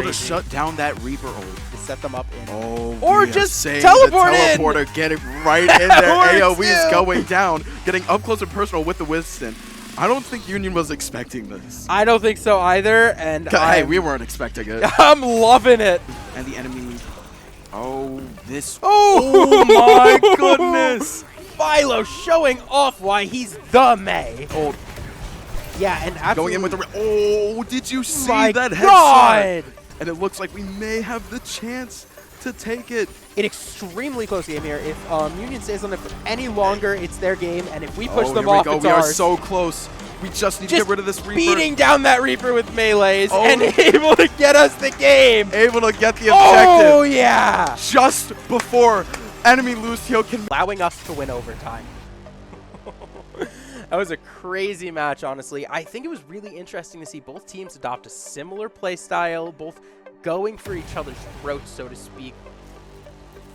To shut down that Reaper ult. To set them up in. Oh, or just teleport in. Teleporter getting right in there. AoE is going down, getting up close and personal with the Winston. I don't think Union was expecting this. I don't think so either, and hey, we weren't expecting it. I'm loving it. And the enemy. Oh, this. Oh, my goodness. Philo showing off why he's the May. Oh. Yeah, and absolutely. Going in with the. Oh, did you see that God. headshot? And it looks like we may have the chance to take it. An extremely close game here. If Union stays on it for any longer, it's their game, and if we push them off, it's we ours. are so close. We just need to get rid of this Reaper. Beating down that Reaper with melees and able to get us the game. Able to get the objective. Oh, yeah. Just before enemy Lucio can. Allowing us to win overtime. That was a crazy match, honestly. I think it was really interesting to see both teams adopt a similar play style, both going for each other's throats, so to speak.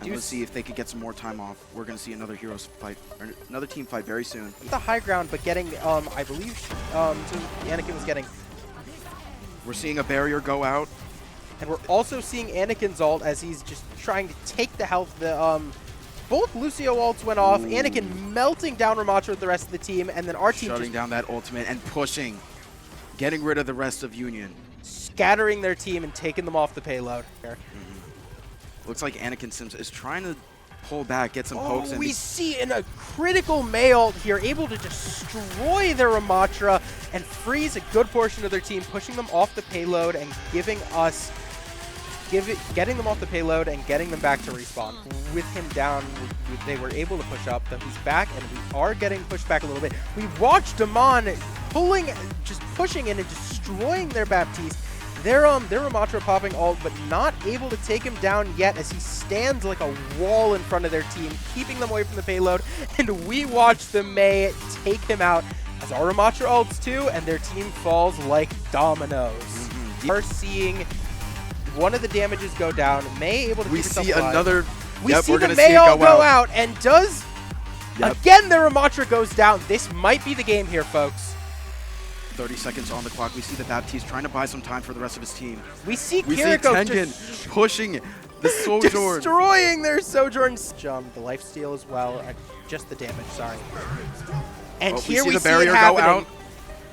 And let's see if they could get some more time off. We're going to see another heroes fight, or another team fight very soon. The high ground, but getting, I believe, Anakin was getting. We're seeing a barrier go out. And we're also seeing Anakin's ult as he's just trying to take the health. Both Lucio ults went off. Ooh. Anakin melting down Ramatra with the rest of the team, and then our team shutting down that ultimate and pushing, getting rid of the rest of Union. Scattering their team and taking them off the payload. Looks like Anakin Sims is trying to pull back, get some pokes in. We see in a critical May ult here, able to destroy their Ramatra and freeze a good portion of their team, pushing them off the payload and giving us, getting them off the payload and getting them back to respawn. With him down, they were able to push up, though he's back, and we are getting pushed back a little bit. We watched Damon pulling, just pushing in and destroying their Baptiste. Their Ramatra popping ult, but not able to take him down yet as he stands like a wall in front of their team, keeping them away from the payload. And we watch the May take him out as our Ramatra ults too, and their team falls like dominoes. We're seeing one of the damages go down. May able to keep herself alive. Another. We see the May ult go out, and does again the Ramatra goes down. This might be the game here, folks. 30 seconds on the clock. We see the Baptiste trying to buy some time for the rest of his team. We see Kiriko just pushing the Sojourn. Destroying their Sojourns. The lifesteal as well. Just the damage, sorry. And here we see the barrier go out.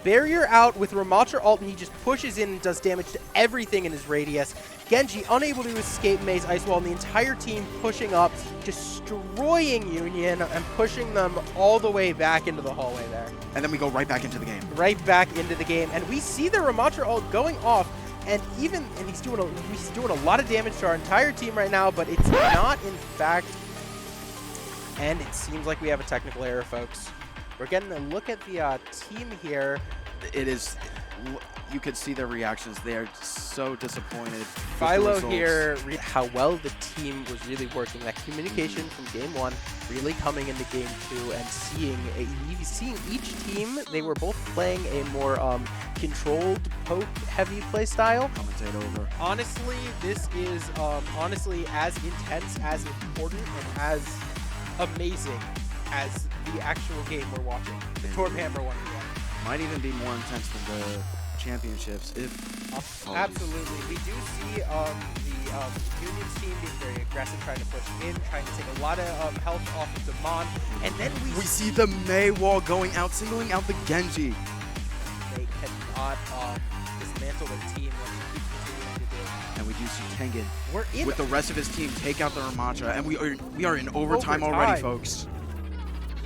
Barrier out with Ramatra ult, and he just pushes in and does damage to everything in his radius. Genji unable to escape May's ice wall, and the entire team pushing up, destroying Union and pushing them all the way back into the hallway there. And then we go right back into the game. Right back into the game, and we see the Ramatra ult going off, and he's doing a lot of damage to our entire team right now, but it's not in fact. And it seems like we have a technical error, folks. We're getting a look at the team here. It is, you could see their reactions. They are so disappointed. Philo here, how well the team was really working. That communication from game one really coming into game two, and seeing each team, they were both playing a more controlled, poke-heavy play style. Commentate over. Honestly, this is honestly as intense, as important, and as amazing as the actual game we're watching. The Torb Hammer one. Might even be more intense than the championships. Absolutely. We do see the Union's team being very aggressive, trying to push in, trying to take a lot of health off of Damon. And then we see the May wall going out, singling out the Genji. They cannot dismantle their team like he keeps continuing to do. And we do see Tengen with the rest of his team take out the Ramatra, and we are in overtime already, folks.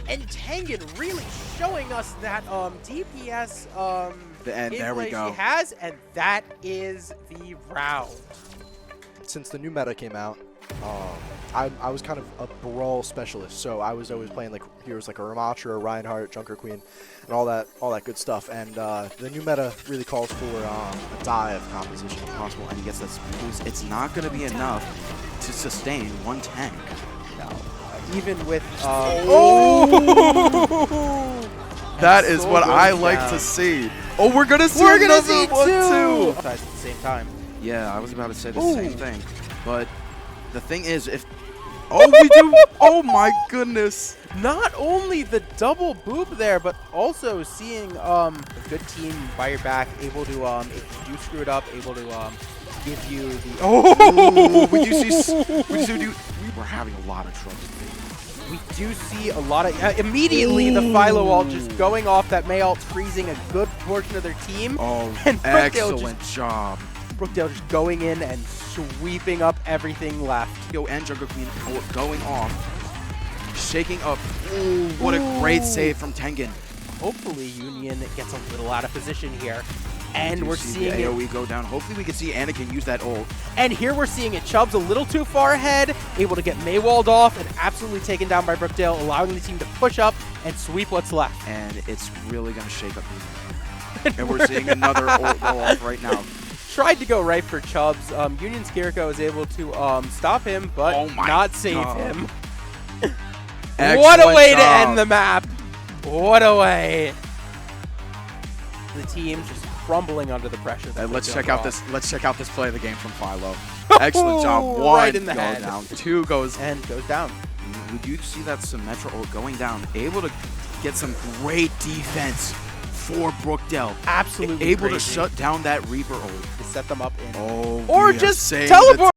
And Tengen really showing us that DPS and there we go. He has, and that is the round. Since the new meta came out, I was kind of a brawl specialist, so I was always playing like heroes like a Ramatra, a Reinhardt, Junker Queen, and all that good stuff. And the new meta really calls for a dive composition if possible, and he gets that speed boost. It's not going to be enough to sustain one tank. No. Even with that is what I like to see. Oh, we're gonna see another one too. At the same time. Yeah, I was about to say the same thing, but the thing is, if we do, oh my goodness! Not only the double boop there, but also seeing a good team by your back, able to if you do screw it up, able to give you the... Oh, we were having a lot of trouble. We do see a lot of... immediately, the Philo ult just going off that May ult, freezing a good portion of their team. Oh, and excellent job. Brookdale just going in and sweeping up everything left. Yo, and Jungle Queen going off, shaking up. Ooh, what a great save from Tengen. Hopefully, Union gets a little out of position here. And we're see seeing the it. AoE go down. Hopefully we can see Anakin use that ult. And here we're seeing it. Chubb's a little too far ahead, able to get Maywalled off and absolutely taken down by Brookdale, allowing the team to push up and sweep what's left. And it's really going to shake up Union. And we're seeing another ult go off right now. Tried to go right for Chubbs. Union Skirko was able to stop him, but not save him. What a way to end the map. What a way. The team just crumbling under the pressure. Let's check out this play of the game from Philo. Excellent job. One right in the head. Down. Two goes down. Would you see that Symmetra ult going down? Able to get some great defense for Brookdale. Absolutely able crazy. to shut down that Reaper ult. To set them up in. Oh, or just teleport.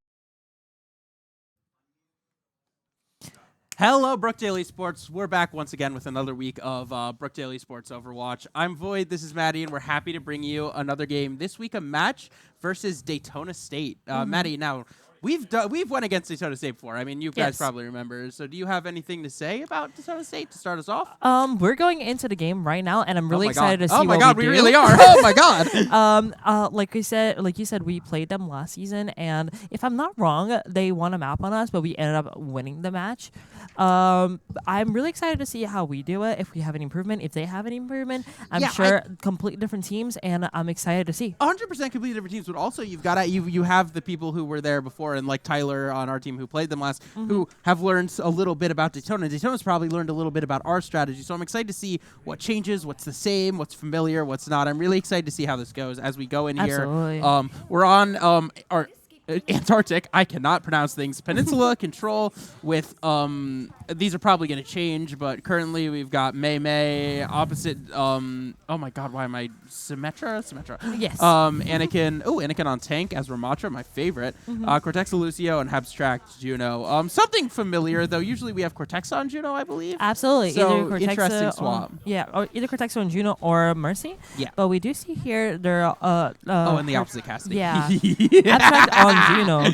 Hello, Brookdale Esports. We're back once again with another week of Brookdale Esports Overwatch. I'm Void, this is Maddie, and we're happy to bring you another game. This week, a match versus Daytona State. Maddie, now, we've won against Daytona State before. I mean, you guys probably remember. So do you have anything to say about Daytona State to start us off? We're going into the game right now, and I'm really excited to see what we do. Oh my god, we really are. Oh my god. Like you said, we played them last season, and if I'm not wrong, they won a map on us, but we ended up winning the match. I'm really excited to see how we do it, if we have any improvement, if they have any improvement. I'm sure completely different teams, and I'm excited to see. 100% completely different teams, but also you have the people who were there before, and like Tyler on our team who played them last, who have learned a little bit about Daytona. Daytona's probably learned a little bit about our strategy, so I'm excited to see what changes, what's the same, what's familiar, what's not. I'm really excited to see how this goes as we go in here. We're on our Antarctic, I cannot pronounce things. Peninsula Control with, these are probably going to change, but currently we've got May opposite, oh my god, why am I, Symmetra? Yes. Anakin on tank as Ramatra, my favorite. Cortexa Lucio and Abstract Juno. Something familiar, though. Usually we have Cortexa on Juno, I believe. Absolutely. So, either interesting swap. Or either Cortexa on Juno or Mercy. Yeah. But we do see here, they're, in the opposite casting. Yeah. Abstract on Juno.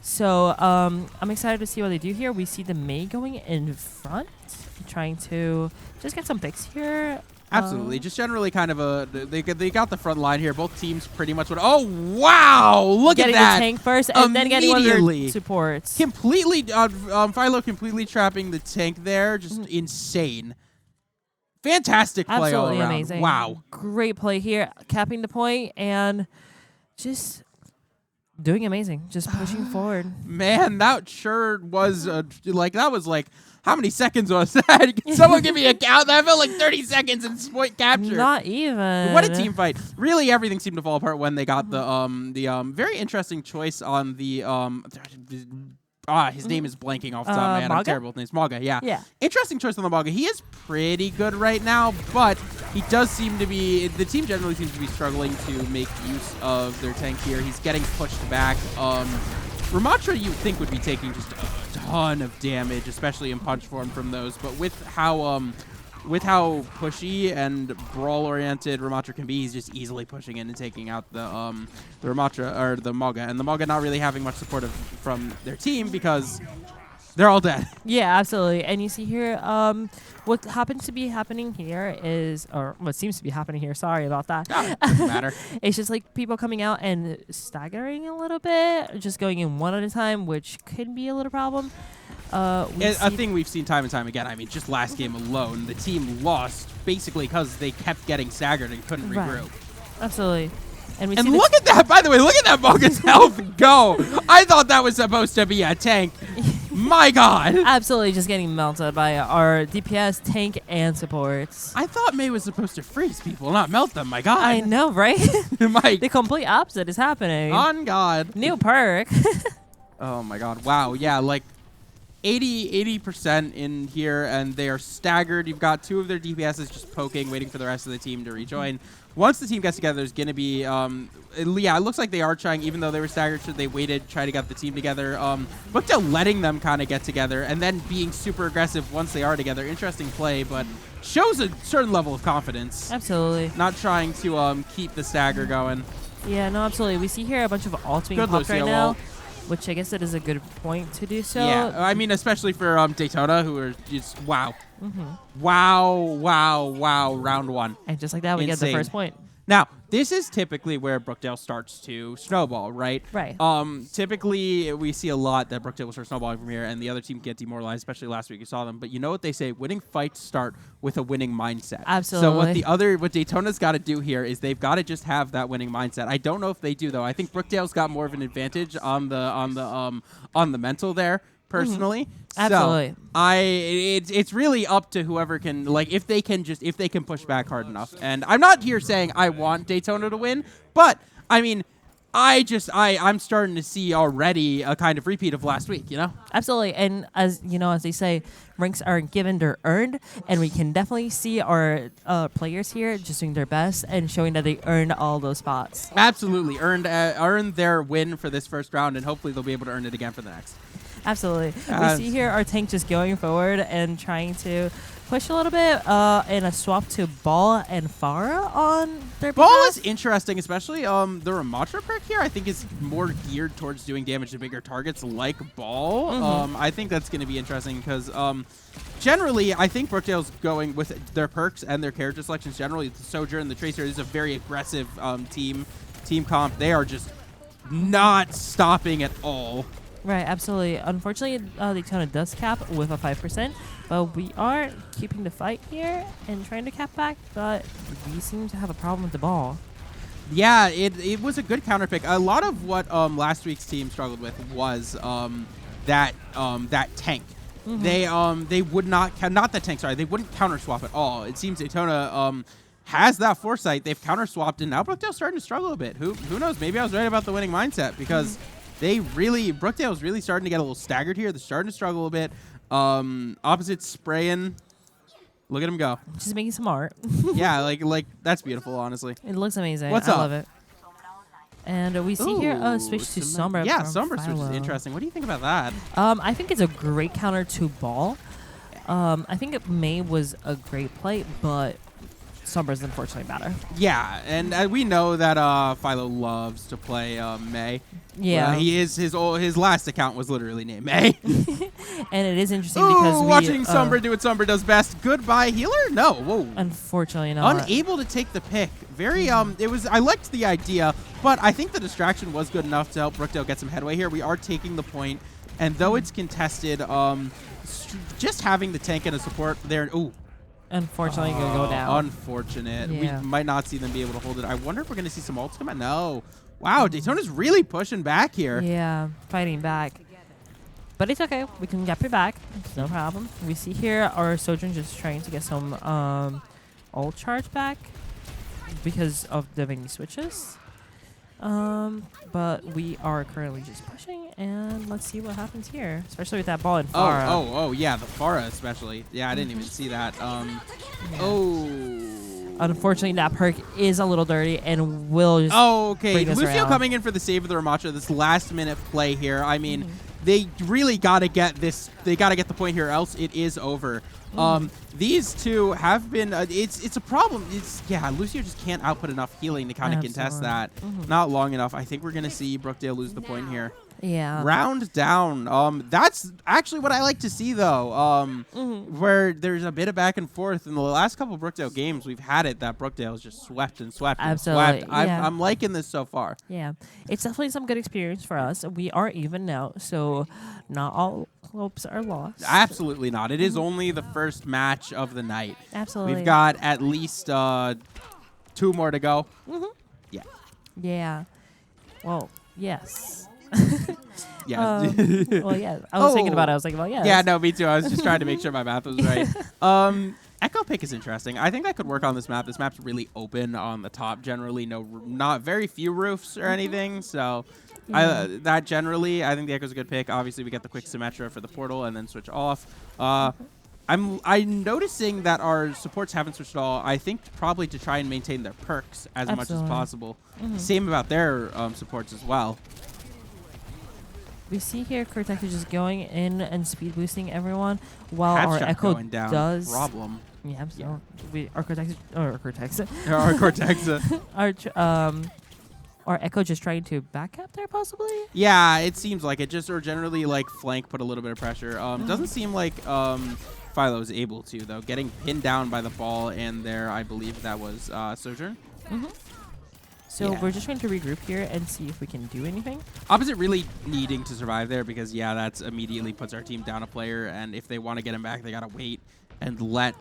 So I'm excited to see what they do here. We see the May going in front, trying to just get some picks here. Absolutely. Just generally kind of they got the front line here. Both teams pretty much would. Oh, wow. Look at that. Getting the tank first and then getting one of their supports. Completely, Philo completely trapping the tank there. Just insane. Fantastic play Absolutely all around. Amazing. Wow. Great play here. Capping the point and just doing amazing. Just pushing forward. Man, that sure was that was like, how many seconds was that? Can someone give me a count? That felt like 30 seconds in point capture. Not even. What a team fight. Really, everything seemed to fall apart when they got the very interesting choice on the his name is blanking off the top, man. Maga? I'm terrible with names. Maga, yeah. Interesting choice on the Maga. He is pretty good right now, but he does seem to be, the team generally seems to be struggling to make use of their tank here. He's getting pushed back. Ramatra, you think, would be taking just a ton of damage, especially in punch form from those, but with how pushy and brawl-oriented Ramatra can be, he's just easily pushing in and taking out the Ramatra, or the Maga, and the Maga not really having much support from their team because they're all dead. Yeah, absolutely. And you see here, what happens to be happening here is, or what seems to be happening here, sorry about that. Doesn't matter. It's just like people coming out and staggering a little bit, just going in one at a time, which could be a little problem. A thing we've seen time and time again. I mean, just last game alone, the team lost basically because they kept getting staggered and couldn't regroup. Absolutely. And look at that, by the way, look at that Bogus health go. I thought that was supposed to be a tank. My god. Absolutely just getting melted by our DPS, tank, and supports. I thought May was supposed to freeze people, not melt them. My god. I know, right? The complete opposite is happening. On god. New perk. Oh my god. Wow. Yeah, like 80% in here, and they are staggered. You've got two of their DPSs just poking, waiting for the rest of the team to rejoin. once the team gets together, there's going to be, it looks like they are trying, even though they were staggered, so they waited, try to get the team together. Brookdale letting them kind of get together and then being super aggressive once they are together. Interesting play, but shows a certain level of confidence. Absolutely. Not trying to keep the stagger going. Yeah, no, absolutely. We see here a bunch of alts being popped right now, which I guess that is a good point to do so. Yeah, I mean, especially for Daytona, who are just, wow. Mm-hmm. Wow, round one. And just like that, we get the first point. Now, this is typically where Brookdale starts to snowball, right? Right. Typically, we see a lot that Brookdale will start snowballing from here, and the other team get demoralized, especially last week you saw them. But you know what they say, winning fights start with a winning mindset. Absolutely. So what Daytona's got to do here is they've got to just have that winning mindset. I don't know if they do, though. I think Brookdale's got more of an advantage on the mental there. Personally, Absolutely. So it's really up to whoever can, like, if they can push back hard enough. And I'm not here saying I want Daytona to win, but I mean, I'm starting to see already a kind of repeat of last week, you know? Absolutely. And as you know, as they say, ranks aren't given, they're earned, and we can definitely see our players here just doing their best and showing that they earned all those spots. Absolutely earned their win for this first round, and hopefully they'll be able to earn it again for the next. Absolutely. We see here our tank just going forward and trying to push a little bit in a swap to Ball and Farah on their Ball behalf. is interesting, especially the Ramatra perk here I think is more geared towards doing damage to bigger targets like Ball. I think that's going to be interesting because generally I think Brookdale's going with their perks and their character selections generally. The Sojourn and the Tracer is a very aggressive team comp. They are just not stopping at all. Right, absolutely. Unfortunately, Daytona does cap with a 5%, but we are keeping the fight here and trying to cap back, but we seem to have a problem with the Ball. Yeah, it was a good counter pick. A lot of what last week's team struggled with was that tank. They would not that tank. Sorry, they wouldn't counter swap at all. It seems Daytona has that foresight. They've counter swapped, and now Brookdale's starting to struggle a bit. Who knows? Maybe I was right about the winning mindset because. Brookdale's really starting to get a little staggered here. They're starting to struggle a bit. Opposite spraying. Look at him go. Just making some art. Yeah, like that's beautiful, honestly. It looks amazing. What's I up? love it. And we see here a switch to Sombra. Yeah, from Sombra switch is interesting. What do you think about that? I think it's a great counter to Ball. I think May was a great play, but Sombra's unfortunately better. Yeah, and we know that Philo loves to play May. Yeah, his last account was literally named May. And it is interesting because watching Sombra do what Sombra does best. Goodbye healer? No, whoa. Unfortunately not. Unable to take the pick. Very I liked the idea, but I think the distraction was good enough to help Brookdale get some headway here. We are taking the point, and though it's contested, just having the tank and a support there. Ooh. Unfortunately, going to go down. Unfortunate. Yeah. We might not see them be able to hold it. I wonder if we're going to see some ults come out. No. Wow, Daytona's really pushing back here. Yeah, fighting back. But it's okay. We can get it back. It's no problem. We see here our Sojourn just trying to get some ult charge back because of the many switches. But we are currently just pushing, and let's see what happens here, especially with that Ball and Farah. Oh, yeah, the Farah especially. Yeah, I didn't even see that. Unfortunately, that perk is a little dirty and will just okay. bring us Lucio around. coming in for the save of the Ramatra, this last-minute play here. I mean, they really got to get this. They got to get the point here, else it is over. These two have been. It's a problem. Lucio just can't output enough healing to kind of contest that. Not long enough. I think we're gonna see Brookdale lose the point here. Yeah. Round down. That's actually what I like to see, though. Where there's a bit of back and forth. In the last couple of Brookdale games, we've had it that Brookdale's just swept and swept and Absolutely. swept. Yeah. I'm liking this so far. Yeah, it's definitely some good experience for us. We are even now, so not all hopes are lost. Absolutely not. It is only the first match of the night. Absolutely. We've got at least 2 more to go. Yeah. Yeah. Well, yes. Yeah. Well, yeah. I was thinking about it. I was like, well, yeah. Yeah, no, me too. I was just trying to make sure my math was right. Echo pick is interesting. I think that could work on this map. This map's really open on the top generally. Not very few roofs or anything. So I think the Echo's a good pick. Obviously, we get the quick Symmetra for the portal and then switch off. I'm noticing that our supports haven't switched at all. I think probably to try and maintain their perks as much as possible. Same about their supports as well. We see here Cortex is just going in and speed boosting everyone while Headshot our Echo going down. does Problem. Yeah, so our Cortex Our Cortex. our Echo just trying to back up there possibly. Yeah, it seems like it. Or generally like flank, put a little bit of pressure. Doesn't seem like Philo is able to though. Getting pinned down by the ball, and there I believe that was Sojourn. So we're just trying to regroup here and see if we can do anything. Opposite really needing to survive there because, yeah, that's immediately puts our team down a player. And if they want to get him back, they got to wait and let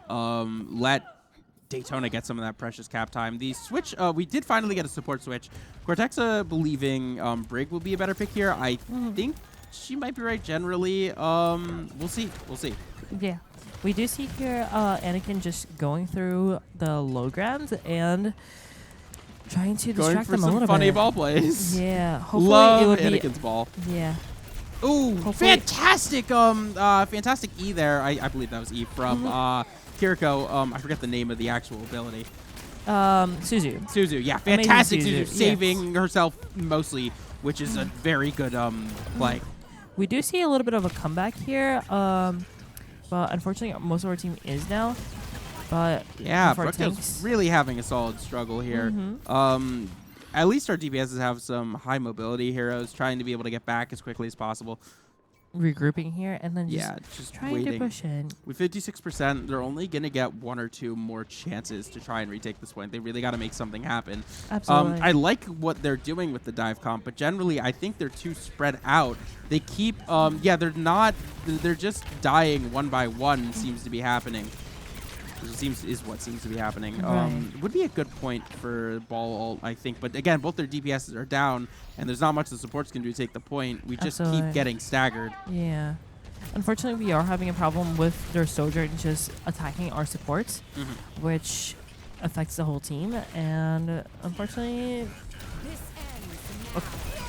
Daytona get some of that precious cap time. The switch, we did finally get a support switch. Cortexa believing Brig will be a better pick here. I think she might be right generally. We'll see. We'll see. Yeah. We do see here Anakin just going through the low grounds and trying to distract them a little bit. Going for some funny ball plays. Yeah. Hopefully Love it would Anakin's ball. Yeah. Ooh, Hopefully fantastic! Fantastic E there. I believe that was E from Kiriko. I forget the name of the actual ability. Suzu. Yeah, fantastic Suzu, Suzu. Saving herself mostly, which is a very good play. We do see a little bit of a comeback here, but unfortunately most of our team is now. But yeah, Brookdale's really having a solid struggle here. At least our DPSs have some high mobility heroes trying to be able to get back as quickly as possible. Regrouping here and then just trying waiting. to push in. With 56%, they're only going to get 1 or 2 more chances to try and retake this point. They really got to make something happen. Absolutely. I like what they're doing with the dive comp, but generally I think they're too spread out. They keep, they're just dying one by one seems to be happening. Is what seems to be happening. Would be a good point for ball ult, I think. But again, both their DPSs are down, and there's not much the supports can do to take the point. We just keep getting staggered. Yeah. Unfortunately, we are having a problem with their Sojourn just attacking our supports, which affects the whole team. And unfortunately...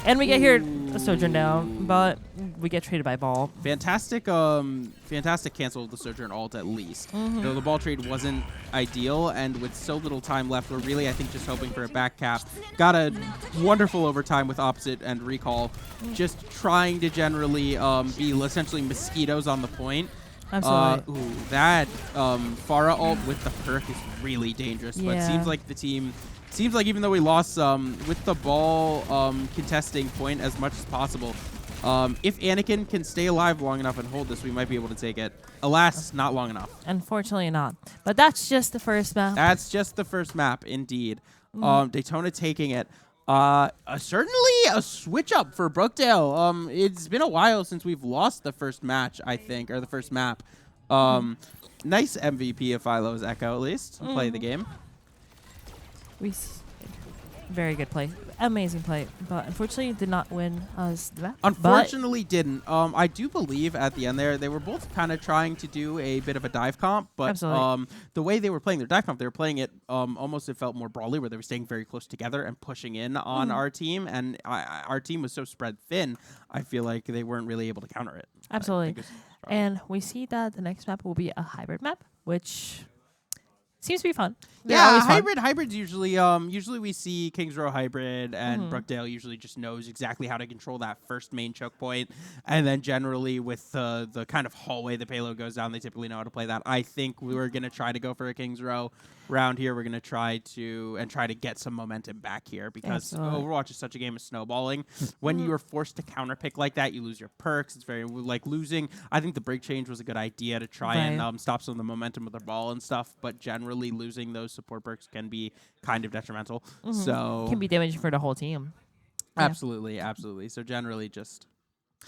And we get here a Sojourn down, but we get traded by ball. Fantastic cancel of the Sojourn ult at least. Though the ball trade wasn't ideal, and with so little time left, we're really, I think, just hoping for a back cap. Got a wonderful overtime with opposite and recall. Just trying to generally be essentially mosquitoes on the point. Absolutely. That Pharah ult with the perk is really dangerous, but it seems like the team... Seems like even though we lost with the ball contesting point as much as possible, if Anakin can stay alive long enough and hold this, we might be able to take it. Alas, not long enough. Unfortunately not. But that's just the first map. That's just the first map, indeed. Daytona taking it. Certainly a switch up for Brookdale. It's been a while since we've lost the first match, I think, or the first map. Nice MVP of Philo's Echo, at least. Play the game. Very good play. Amazing play. But unfortunately did not win us the map. Unfortunately didn't. I do believe at the end there, they were both kind of trying to do a bit of a dive comp. But the way they were playing their dive comp, they were playing it almost, it felt more broadly, where they were staying very close together and pushing in on our team. And our team was so spread thin, I feel like they weren't really able to counter it. Absolutely. And we see that the next map will be a hybrid map, which... seems to be fun. Yeah, hybrids usually we see Kings Row hybrid, and Brookdale usually just knows exactly how to control that first main choke point, and then generally with the kind of hallway the payload goes down, they typically know how to play that. I think we were gonna try to go for a Kings Row round here. We're gonna try to get some momentum back here because Overwatch is such a game of snowballing. When you are forced to counter pick like that, you lose your perks. It's very like losing. I think the break change was a good idea to try and stop some of the momentum with the ball and stuff, but generally losing those support perks can be kind of detrimental. So can be damaging for the whole team. Absolutely. So generally just...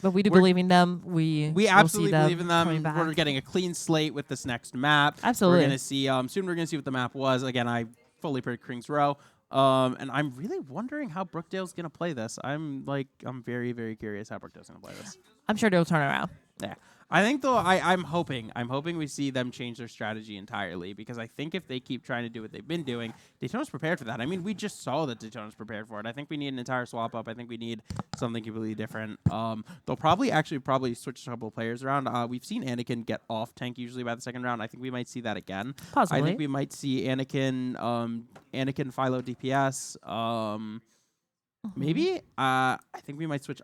But we do believe in them. We absolutely see believe in them. We're getting a clean slate with this next map. Absolutely. We're going to see, soon we're going to see what the map was. Again, I fully predict Kings Row. And I'm really wondering how Brookdale's going to play this. I'm very, very curious how Brookdale's going to play this. I'm sure they'll turn around. Yeah. I think though I'm hoping we see them change their strategy entirely, because I think if they keep trying to do what they've been doing, Daytona's prepared for that. I mean, we just saw that Daytona's prepared for it. I think we need an entire swap up. I think we need something completely different. They'll probably switch a couple of players around. We've seen Anakin get off tank usually by the second round. I think we might see that again. Possibly. I think we might see Anakin Philo DPS. Maybe I think we might switch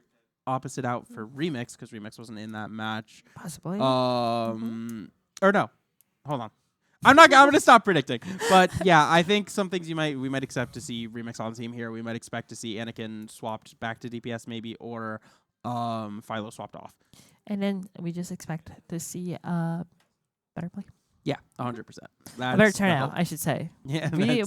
opposite out for Remix, because Remix wasn't in that match. Possibly. Or no, hold on. I'm gonna stop predicting. But yeah, I think some things we might expect to see Remix on the team here. We might expect to see Anakin swapped back to DPS maybe, or Philo swapped off. And then we just expect to see better play. Yeah, 100%. A better turnout, I should say. Yeah, we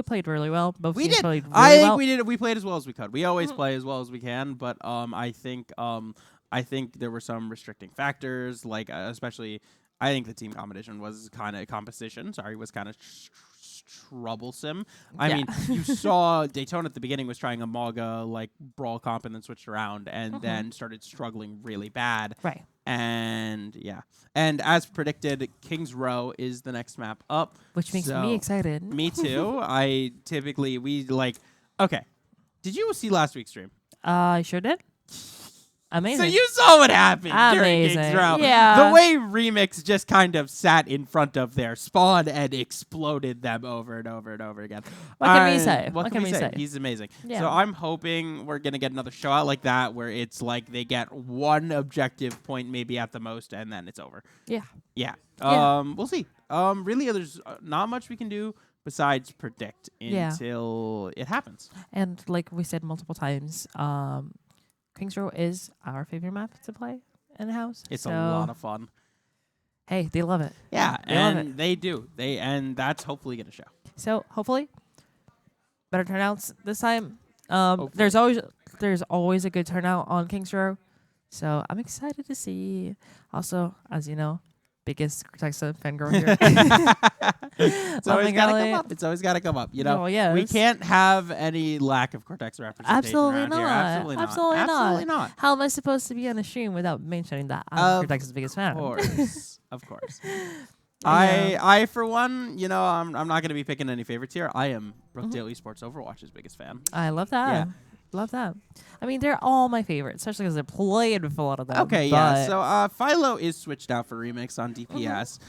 played really well. Both we teams did. played really I think well. we did. We played as well as we could. We always play as well as we can, but I think there were some restricting factors, like especially I think the team competition was kind of troublesome. I mean, you saw Daytona at the beginning was trying a Maga like brawl comp and then switched around and then started struggling really bad. Right. And yeah. And as predicted, Kings Row is the next map up. Which makes me excited. Me too. Okay. Did you see last week's stream? I sure did. Amazing. So you saw what happened during Kings Row. Yeah. The way Remix just kind of sat in front of their spawn and exploded them over and over and over again. What can we say? What can we say? He's amazing. Yeah. So I'm hoping we're going to get another show out like that where it's like they get one objective point maybe at the most and then it's over. Yeah. Yeah. Yeah. We'll see. Really, there's not much we can do besides predict until it happens. And like we said multiple times, Kings Row is our favorite map to play in the house. It's a lot of fun. Hey, they love it. Yeah, they love and it. they do. And that's hopefully going to show. So hopefully, better turnouts this time. Hopefully. There's always a good turnout on Kings Row, so I'm excited to see. Also, as you know, biggest Cortexa fangirl here. It's always got to come up. It's always got to come up. You know, Oh, yes. we can't have any lack of Cortex representation Absolutely around not. here. Absolutely not. Absolutely not. not. How am I supposed to be on a stream without mentioning that I'm Cortexa's biggest fan? Of course. Of course. Yeah. I for one, you know, I'm not going to be picking any favorites here. I am Brookdale Esports Overwatch's biggest fan. I love that. Yeah. Love that. I mean, they're all my favorites, especially because I played with a lot of them. Okay, yeah. So Philo is switched out for Remix on DPS.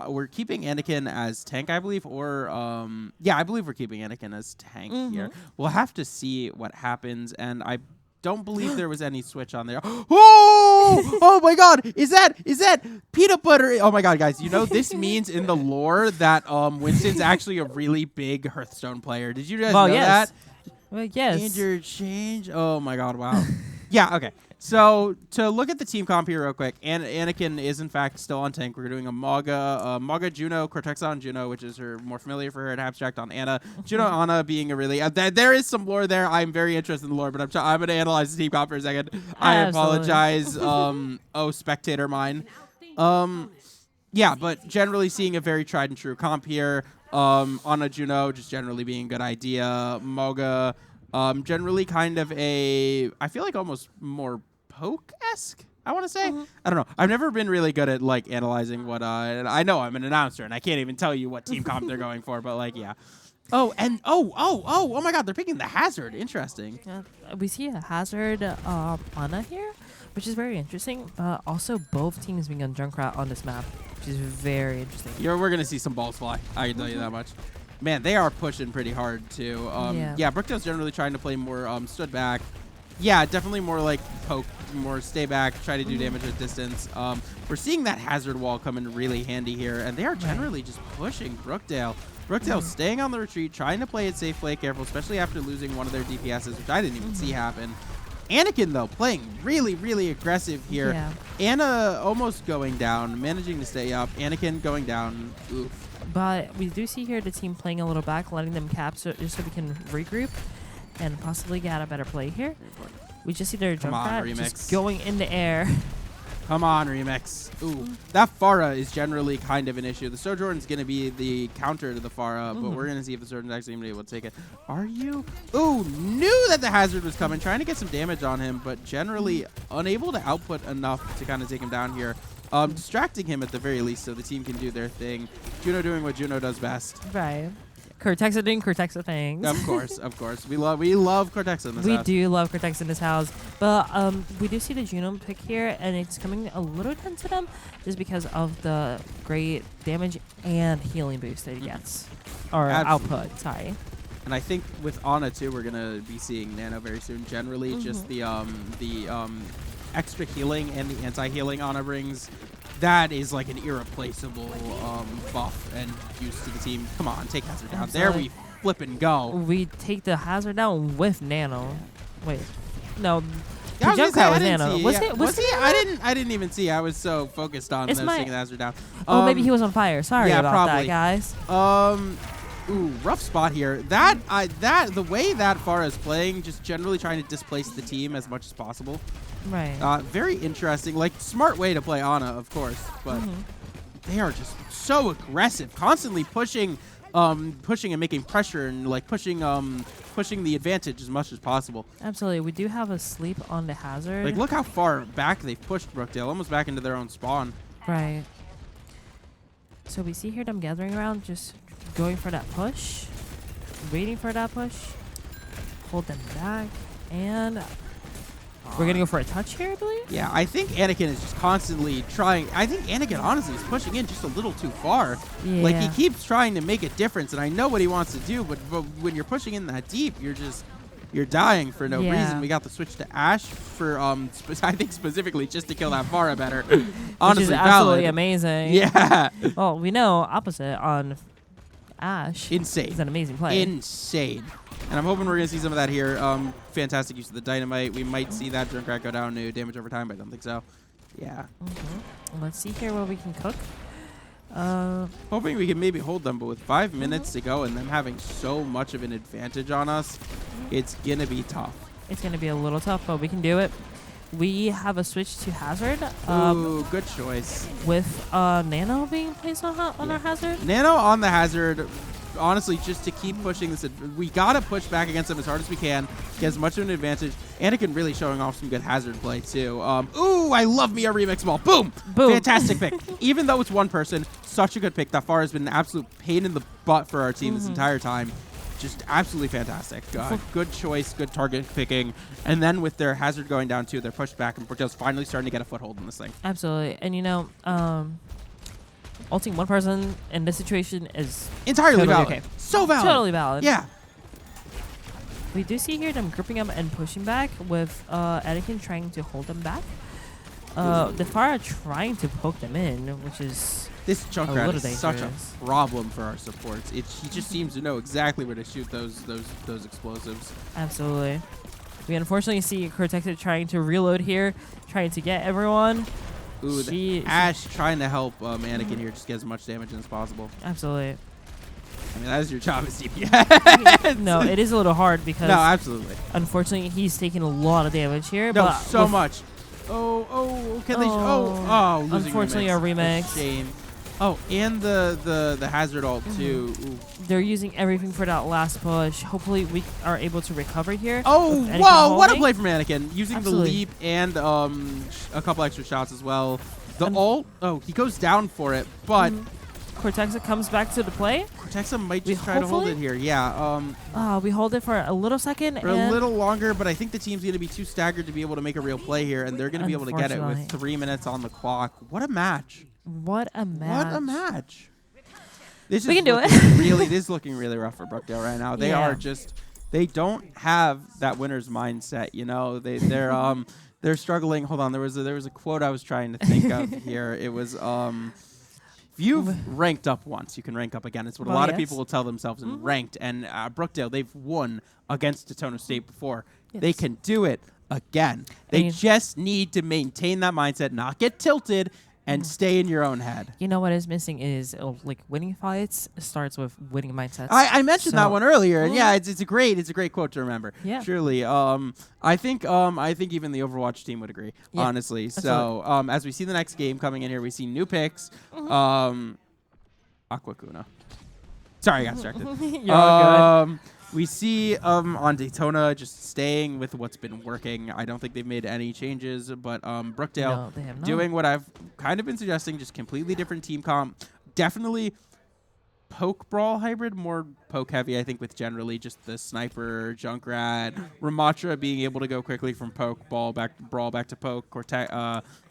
We're keeping Anakin as tank, I believe, or I believe we're keeping Anakin as tank here. We'll have to see what happens, and I don't believe there was any switch on there. Oh my God! Is that peanut butter? Oh my God, guys! You know this means in the lore that Winston's actually a really big Hearthstone player. Did you guys know that? Well, yes. Major change. Oh my God! Wow. Yeah. Okay. So to look at the team comp here real quick, Anakin is in fact still on tank. We're doing a Maga Juno, Cortexa on Juno, which is her more familiar for her, and Abstract on Ana. Juno Ana being a really there is some lore there. I'm very interested in the lore, but I'm going to analyze the team comp for a second. I apologize. Spectator mine. Yeah, but generally seeing a very tried and true comp here. Ana Juno just generally being a good idea. Moga, generally kind of I feel like almost more poke-esque, I want to say. I don't know. I've never been really good at like analyzing what, I know I'm an announcer and I can't even tell you what team comp they're going for, but like, yeah. Oh my God, they're picking the Hazard. Interesting. We see a Hazard Ana here, which is very interesting. Also, both teams being on Junkrat on this map, which is very interesting. We're going to see some balls fly. I can tell you that much. Man, they are pushing pretty hard, too. Yeah, Brookdale's generally trying to play more stood back. Yeah, definitely more like poke, more stay back, try to do damage at distance. We're seeing that Hazard wall come in really handy here, and they are generally just pushing Brookdale. Brookdale staying on the retreat, trying to play it safe, play it careful, especially after losing one of their DPSs, which I didn't even see happen. Anakin, though, playing really, really aggressive here. Yeah. Ana almost going down, managing to stay up. Anakin going down. Oof. But we do see here the team playing a little back, letting them cap just so we can regroup and possibly get a better play here. We just see their jump pad just going in the air. Come on, Remix. Ooh, that Pharah is generally kind of an issue. The Sojourn's going to be the counter to the Pharah, but we're going to see if the Sojourn's actually going to be able to take it. Are you? Ooh, knew that the Hazard was coming, trying to get some damage on him, but generally unable to output enough to kind of take him down here. Distracting him at the very least so the team can do their thing. Juno doing what Juno does best. Right. Cortexa doing Cortexa things. Of course, of course. We love Cortexa in this We house. do love Cortex in this house, but we do see the Juno pick here, and it's coming a little tense to them just because of the great damage and healing boost that he gets. Or output, sorry. And I think with Ana too, we're gonna be seeing Nano very soon. Generally, just the extra healing and the anti-healing Ana brings. That is like an irreplaceable buff and use to the team. Come on, take Hazard down. There we flip and go. We take the Hazard down with Nano. Wait, no. Yeah, The jump cut was Nano. Was it? it? Was it? I didn't even see. I was so focused on them taking the Hazard down. Oh, maybe he was on fire. Sorry yeah, about probably. that, guys. Ooh, rough spot here. The way that Pharah is playing, just generally trying to displace the team as much as possible. Right. Very interesting. Like, smart way to play Ana, of course, but they are just so aggressive, constantly pushing and making pressure and like pushing the advantage as much as possible. Absolutely. We do have a sleep on the Hazard. Like, look how far back they've pushed Brookdale, almost back into their own spawn. Right. So we see here them gathering around, just going for that push, waiting for that push, hold them back, and we're going to go for a touch here, I believe? Yeah, I think Anakin is just constantly trying. I think Anakin, honestly, is pushing in just a little too far. Yeah. Like, he keeps trying to make a difference, and I know what he wants to do, but when you're pushing in that deep, you're dying for no reason. We got the switch to Ashe for, I think specifically just to kill that Pharah better. Honestly, which is absolutely amazing. Yeah. Well, we know opposite on Ashe. Insane. It's an amazing play. Insane. And I'm hoping we're going to see some of that here. Fantastic use of the dynamite. We might see that Junkrat go down to damage over time, but I don't think so. Yeah. Let's see here what we can cook. Hoping we can maybe hold them, but with 5 minutes to go and them having so much of an advantage on us, it's going to be tough. It's going to be a little tough, but we can do it. We have a switch to Hazard. Ooh, good choice. With Nano being placed on our Hazard. Nano on the Hazard. Honestly, just to keep pushing this, we gotta push back against them as hard as we can, get as much of an advantage. Anakin really showing off some good Hazard play too. Ooh, I love me a remix ball. Boom, boom, fantastic pick. Even though it's one person, such a good pick. That far has been an absolute pain in the butt for our team this entire time. Just absolutely fantastic. Good choice, good target picking, and then with their Hazard going down too, they're pushed back, and Brookdale's finally starting to get a foothold in this thing. Absolutely, and you know, ulting one person in this situation is entirely totally valid. Okay. So valid. Totally valid. Yeah. We do see here them grouping up and pushing back with Anakin trying to hold them back. The Pharah trying to poke them in, which is this Junkrat is dangerous. such a problem for our supports. He just seems to know exactly where to shoot those explosives. Absolutely. We unfortunately see Cortex trying to reload here, trying to get everyone. Ooh, Ashe trying to help Anakin here, just get as much damage as possible. Absolutely. I mean, that is your job as DPS. No, it is a little hard because no, absolutely. Unfortunately, he's taking a lot of damage here. No, but so much. Can they? Losing unfortunately, remix. a remix. Shame. Oh, and the Hazard ult too. Ooh. They're using everything for that last push. Hopefully, we are able to recover here. Oh, whoa! What a play from Anakin. Using the leap and a couple extra shots as well. The ult. Oh, he goes down for it, but Cortexa comes back to the play. Cortexa might just try to hold it here. Yeah. We hold it for a little second. For a little longer, but I think the team's going to be too staggered to be able to make a real play here, and they're going to be able to get it with 3 minutes on the clock. What a match. What a match. What a match. We can do it. This is looking really rough for Brookdale right now. They are just, they don't have that winner's mindset. You know, they're struggling. Hold on, there was a quote I was trying to think of here. It was if you've ranked up once, you can rank up again. It's what a lot of people will tell themselves in ranked. And Brookdale, they've won against Daytona State before. Yes. They can do it again. They just need to maintain that mindset, not get tilted, and stay in your own head. You know what is missing is like winning fights starts with winning mindsets. I mentioned that one earlier, and Mhm. yeah, it's a great quote to remember. Yeah. Surely. I think even the Overwatch team would agree. Yeah. Honestly. So as we see the next game coming in here, we see new picks. Aquacuna. Sorry, I got distracted. You're all good. We see on Daytona just staying with what's been working. I don't think they've made any changes, but Brookdale No, they have not. doing what I've kind of been suggesting, just completely different team comp. Definitely poke brawl hybrid, more poke heavy, I think, with generally just the sniper, Junkrat, Ramatra being able to go quickly from poke brawl back to poke,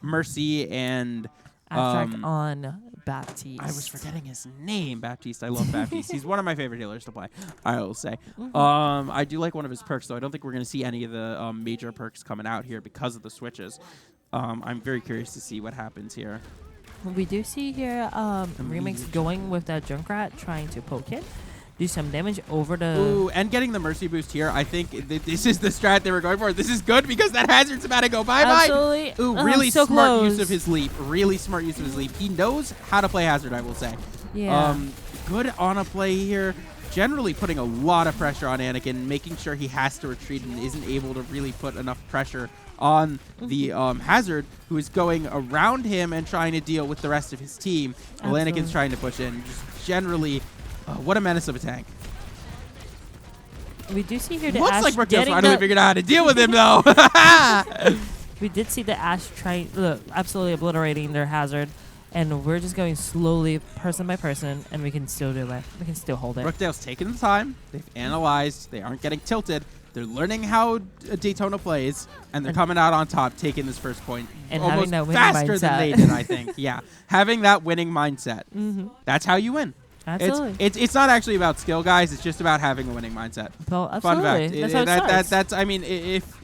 Mercy, and Abstract on Baptiste. I was forgetting his name, Baptiste. I love Baptiste. He's one of my favorite healers to play, I will say. I do like one of his perks, though. I don't think we're going to see any of the major perks coming out here because of the switches. I'm very curious to see what happens here. We do see here Remix going with that Junkrat, trying to poke it, do some damage over the... Ooh, and getting the Mercy boost here. I think this is the strat they were going for. This is good because that Hazard's about to go bye-bye. Absolutely. Ooh, really so smart close. use of his leap. Really smart use of his leap. He knows how to play Hazard, I will say. Yeah. Good on a play here. Generally putting a lot of pressure on Anakin, making sure he has to retreat and isn't able to really put enough pressure on the Hazard, who is going around him and trying to deal with the rest of his team. While Anakin's trying to push in. Just generally, what a menace of a tank. We do see here the Looks Ash like Brookdale's getting finally the... figured out how to deal with him, though. We did see the Ash trying, absolutely obliterating their Hazard, and we're just going slowly, person by person, and we can still do it. We can still hold it. Brookdale's taken the time. They've analyzed. They aren't getting tilted. They're learning how Daytona plays, and they're coming out on top, taking this first point. And almost having that winning faster than mindset. they did, I think. Yeah, having that winning mindset. That's how you win. Absolutely. It's not actually about skill, guys. It's just about having a winning mindset. Well, Fun absolutely. fact. That's how it starts. That's. I mean, if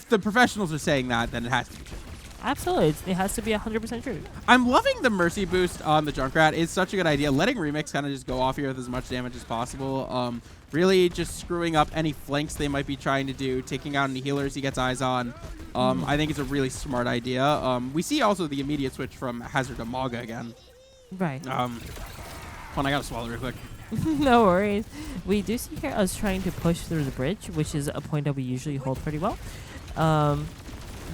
the professionals are saying that, then it has to be true. Absolutely. It has to be 100% true. I'm loving the Mercy boost on the Junkrat. It's such a good idea. Letting Remix kind of just go off here with as much damage as possible. Really just screwing up any flanks they might be trying to do, taking out any healers he gets eyes on. I think it's a really smart idea. We see also the immediate switch from Hazard to Maga again. Right. Hold on, I gotta swallow real quick. No worries. We do see here us trying to push through the bridge, which is a point that we usually hold pretty well.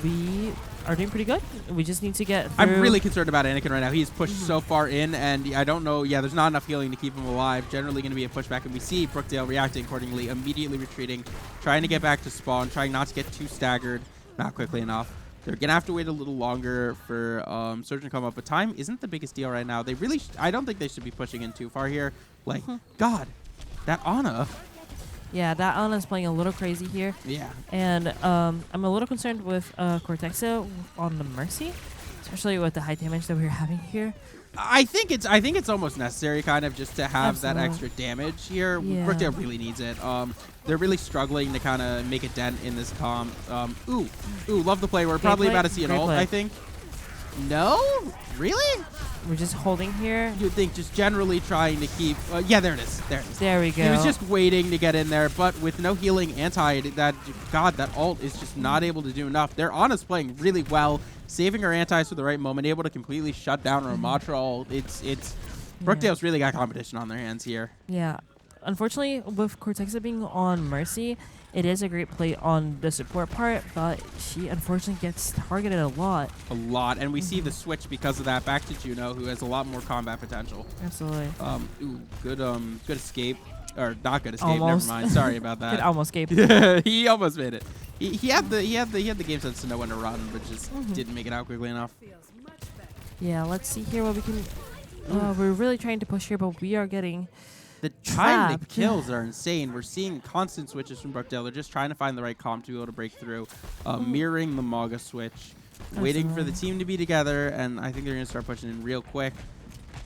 We are doing pretty good. We just need to get through. I'm really concerned about Anakin right now. He's pushed so far in, and I don't know. Yeah, there's not enough healing to keep him alive. Generally going to be a pushback, and we see Brookdale reacting accordingly, immediately retreating, trying to get back to spawn, trying not to get too staggered, not quickly enough. They're going to have to wait a little longer for Surgeon to come up, but time isn't the biggest deal right now. They really, I don't think they should be pushing in too far here. Like, God, that Ana. Yeah, that Ana's playing a little crazy here. Yeah. And I'm a little concerned with Cortexa on the Mercy, especially with the high damage that we're having here. I think it's almost necessary, kind of, just to have that Absolutely. extra damage here. Yeah. Brookdale really needs it. They're really struggling to kind of make a dent in this comp. Ooh, love the play. We're probably play. about to see an Great ult, play. I think. No? Really? We're just holding here. You'd think just generally trying to keep... yeah, there it is. There it is. There we go. He was just waiting to get in there, but with no healing anti, that ult is just not able to do enough. Their Ana's playing really well, saving her antis for the right moment, able to completely shut down Ramatra ult. It's Brookdale's really got competition on their hands here. Yeah. Unfortunately, with Cortexa being on Mercy, it is a great play on the support part, but she unfortunately gets targeted a lot. And we see the switch because of that back to Juno, who has a lot more combat potential. Absolutely. Good escape. Or not good escape, Almost. never mind. Sorry about that. Could almost escape. He almost made it. He had the game sense to know when to run, but just didn't make it out quickly enough. Yeah, let's see here what we can... we're really trying to push here, but we are getting... The time trapped. the kills are insane. We're seeing constant switches from Brookdale. They're just trying to find the right comp to be able to break through, mirroring the Maga switch, waiting for the team to be together, and I think they're going to start pushing in real quick.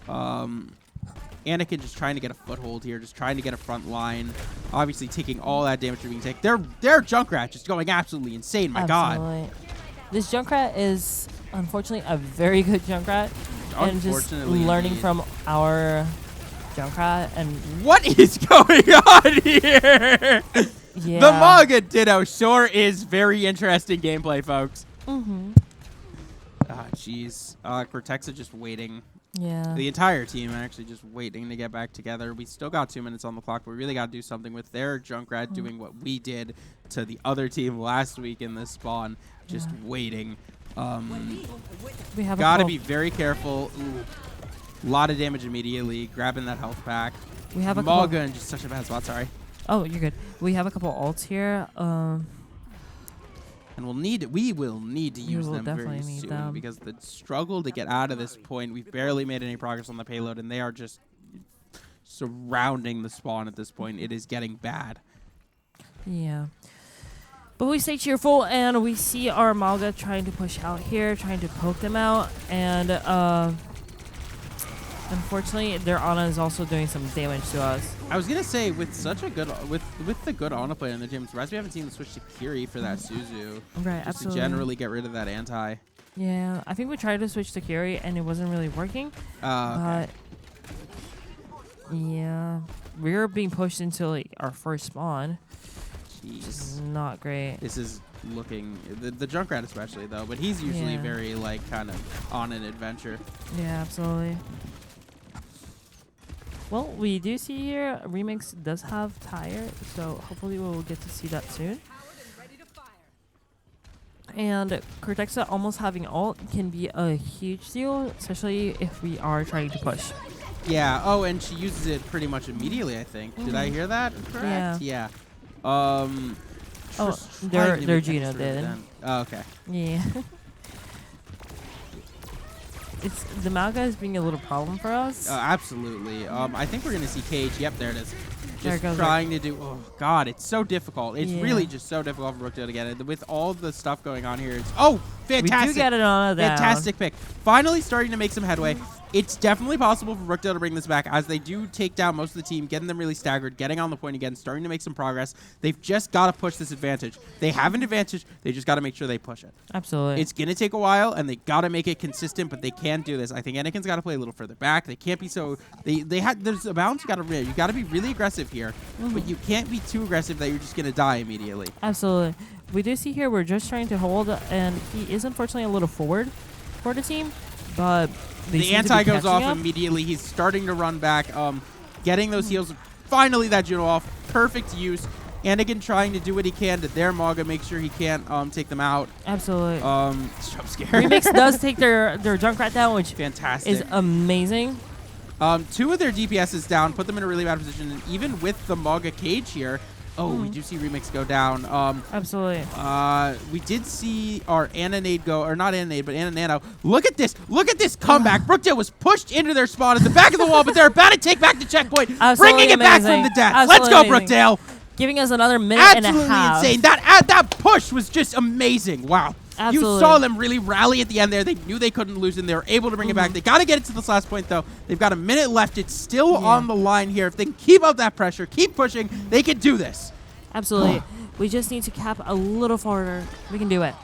Anakin just trying to get a foothold here, just trying to get a front line, obviously taking all that damage they're being taken. Their Junkrat just going absolutely insane, my God. This Junkrat is, unfortunately, a very good Junkrat, and just learning from our... Junkrat and what is going on here? Yeah. The Maga Ditto sure is very interesting gameplay, folks. Ah, jeez. Cortexa just waiting. Yeah. The entire team actually just waiting to get back together. We still got 2 minutes on the clock, but we really got to do something with their Junkrat doing what we did to the other team last week in this spawn, just waiting. We have Got to be very careful. A lot of damage immediately, grabbing that health pack. We have a couple. Malga in just such a bad spot, sorry. Oh, you're good. We have a couple ults here. And we will need to use will them very definitely need soon them. because the struggle to get out of this point, we've barely made any progress on the payload, and they are just surrounding the spawn at this point. It is getting bad. Yeah. But we stay cheerful, and we see our Malga trying to push out here, trying to poke them out, and unfortunately, their Ana is also doing some damage to us. I was gonna say with such a good with the good Ana player in the team, I'm surprised we haven't seen them switch to Kiri for that Suzu. Right, Just absolutely. to generally get rid of that anti. Yeah, I think we tried to switch to Kiri, and it wasn't really working. Okay. But yeah, we're being pushed into like our first spawn. Jeez. Not great. This is looking the Junkrat especially though, but he's usually Yeah. very like kind of on an adventure. Yeah, absolutely. Well, we do see here Remix does have Tire, so hopefully we'll get to see that soon. And Cortexa almost having ult can be a huge deal, especially if we are trying to push. Yeah. Oh, and she uses it pretty much immediately, I think. Did I hear that correct? Yeah. Oh, their Gino did. Oh, okay. Yeah. The Malga is being a little problem for us. Absolutely. I think we're gonna see Cage. Yep, there it is. There it Just goes. trying to do. Oh God, it's so difficult. It's Yeah. really just so difficult for Brookdale to get it with all the stuff going on here. It's fantastic. We do get it on a down. Fantastic pick. Finally starting to make some headway. It's definitely possible for Brookdale to bring this back as they do take down most of the team, getting them really staggered, getting on the point again, starting to make some progress. They've just got to push this advantage. They have an advantage. They just got to make sure they push it. Absolutely. It's going to take a while, and they got to make it consistent, but they can do this. I think Anakin's got to play a little further back. They can't be so... There's a balance you got to be really aggressive here, but you can't be too aggressive that you're just going to die immediately. Absolutely. We do see here we're just trying to hold, and he is unfortunately a little forward for the team, but The anti goes off immediately. He's starting to run back, getting those heals. Finally, that Juno off. Perfect use. Anakin trying to do what he can to their Maga, make sure he can't take them out. Absolutely. Jump scare. Remix does take their Junkrat down, which Fantastic. is amazing. 2 of their DPS is down, put them in a really bad position, and even with the Maga cage here, we do see Remix go down. Absolutely. We did see our Ana nade go, or not Ana nade, but Ana Nano. Look at this. Look at this comeback. Brookdale was pushed into their spawn at the back of the wall, but they're about to take back the checkpoint, Absolutely bringing it back amazing. from the death. Absolutely Let's go, amazing. Brookdale. Giving us another minute Absolutely and a half. insane. That push was just amazing. Wow. Absolutely. You saw them really rally at the end there. They knew they couldn't lose, and they were able to bring it back. They got to get it to this last point, though. They've got a minute left. It's still on the line here. If they can keep up that pressure, keep pushing, they can do this. Absolutely. We just need to cap a little farther. We can do it.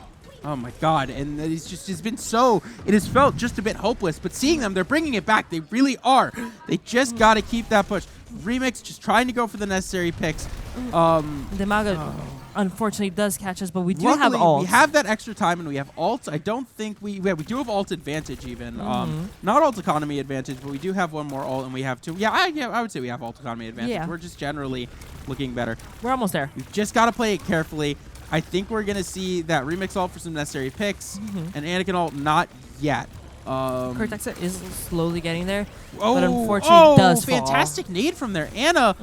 Oh my God! And it has felt just a bit hopeless. But seeing them, they're bringing it back. They really are. They just got to keep that push. Remix just trying to go for the necessary picks. The Maga unfortunately does catch us, but we do have Luckily, ults. we have that extra time, and we have ults. I don't think we do have ult advantage even. Not ult economy advantage, but we do have one more ult, and we have 2. I would say we have ult economy advantage. Yeah. We're just generally looking better. We're almost there. We've just got to play it carefully. I think we're going to see that Remix ult for some necessary picks, and Anakin ult not yet. Cortexa is slowly getting there, but unfortunately does fall. Fantastic nade from their Ana.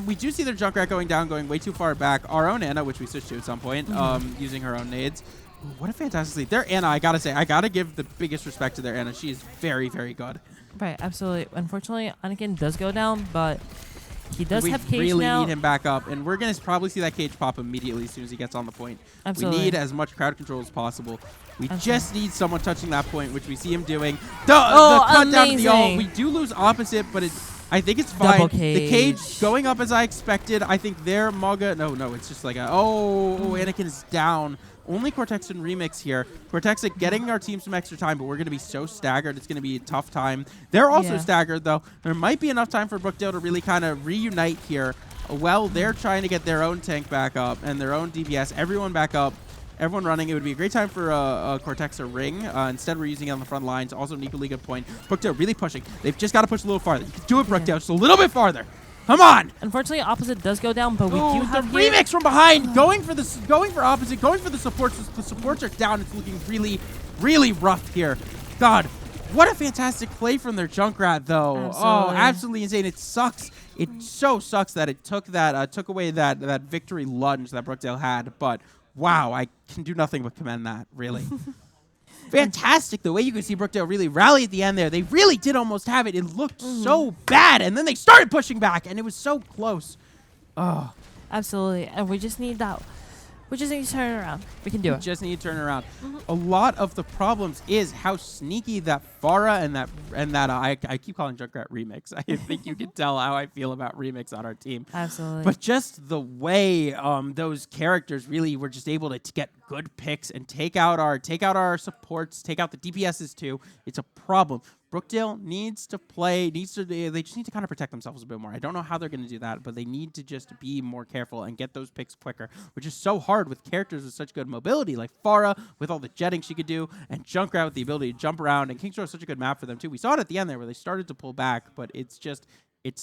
We do see their Junkrat going down, going way too far back. Our own Ana, which we switched to at some point, using her own nades. Ooh, what a fantastic lead. Their Ana, I got to say, I got to give the biggest respect to their Ana. She is very, very good. Right, absolutely. Unfortunately, Anakin does go down, but he does have cage really now. need him back up, and we're going to probably see that cage pop immediately as soon as he gets on the point. Absolutely. We need as much crowd control as possible. We just need someone touching that point, which we see him doing. The cut down to the ult. We do lose opposite, but I think it's fine. Double cage. The cage going up as I expected. I think their Maga... No, it's just like a... Anakin is down. Only Cortex and Remix here. Cortexa getting our team some extra time, but we're going to be so staggered. It's going to be a tough time. They're also staggered, though. There might be enough time for Brookdale to really kind of reunite here. Well, they're trying to get their own tank back up and their own DPS. Everyone back up. Everyone running. It would be a great time for Cortex or Ring. Instead, we're using it on the front lines. Also an equally good point. Brookdale really pushing. They've just got to push a little farther. You can do it, Brookdale, just a little bit farther. Come on! Unfortunately, opposite does go down, but we do have the remix from behind, going for opposite, going for the supports. The supports are down. It's looking really, really rough here. God, what a fantastic play from their Junkrat, though. Absolutely. Oh, absolutely insane. It sucks. It so sucks that it took away that victory lunge that Brookdale had. But wow, I can do nothing but commend that. Really. Fantastic the way you could see Brookdale really rally at the end there. They really did almost have it. It looked so bad, and then they started pushing back, and it was so close. Oh, Absolutely. And we just need that. We just need to turn it around. We can do it. Just need to turn it around. A lot of the problems is how sneaky that Farah and that I keep calling Junkrat Remix. I think you can tell how I feel about Remix on our team. Absolutely. But just the way those characters really were just able to get good picks and take out our supports, take out the DPSs too. It's a problem. Brookdale needs to they just need to kind of protect themselves a bit more. I don't know how they're going to do that, but they need to just be more careful and get those picks quicker, which is so hard with characters with such good mobility, like Farah with all the jetting she could do, and Junkrat with the ability to jump around, and Kingstar is such a good map for them too. We saw it at the end there where they started to pull back, but it's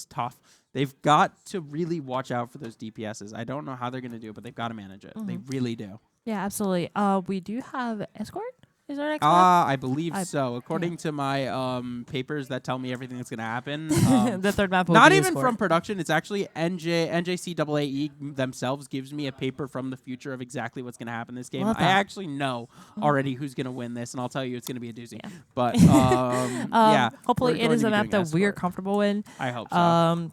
tough. They've got to really watch out for those DPSs. I don't know how they're going to do it, but they've got to manage it. They really do. Yeah, absolutely. We do have Escort. Is our next map? I believe so. According to my papers that tell me everything that's going to happen. The third map will Not be even Escort. from production. It's actually NJCAAE themselves gives me a paper from the future of exactly what's going to happen in this game. Love I that. actually know already who's going to win this, and I'll tell you it's going to be a doozy. Yeah. But yeah. Hopefully we're it going is to a be map doing that we're Escort. comfortable in. I hope so.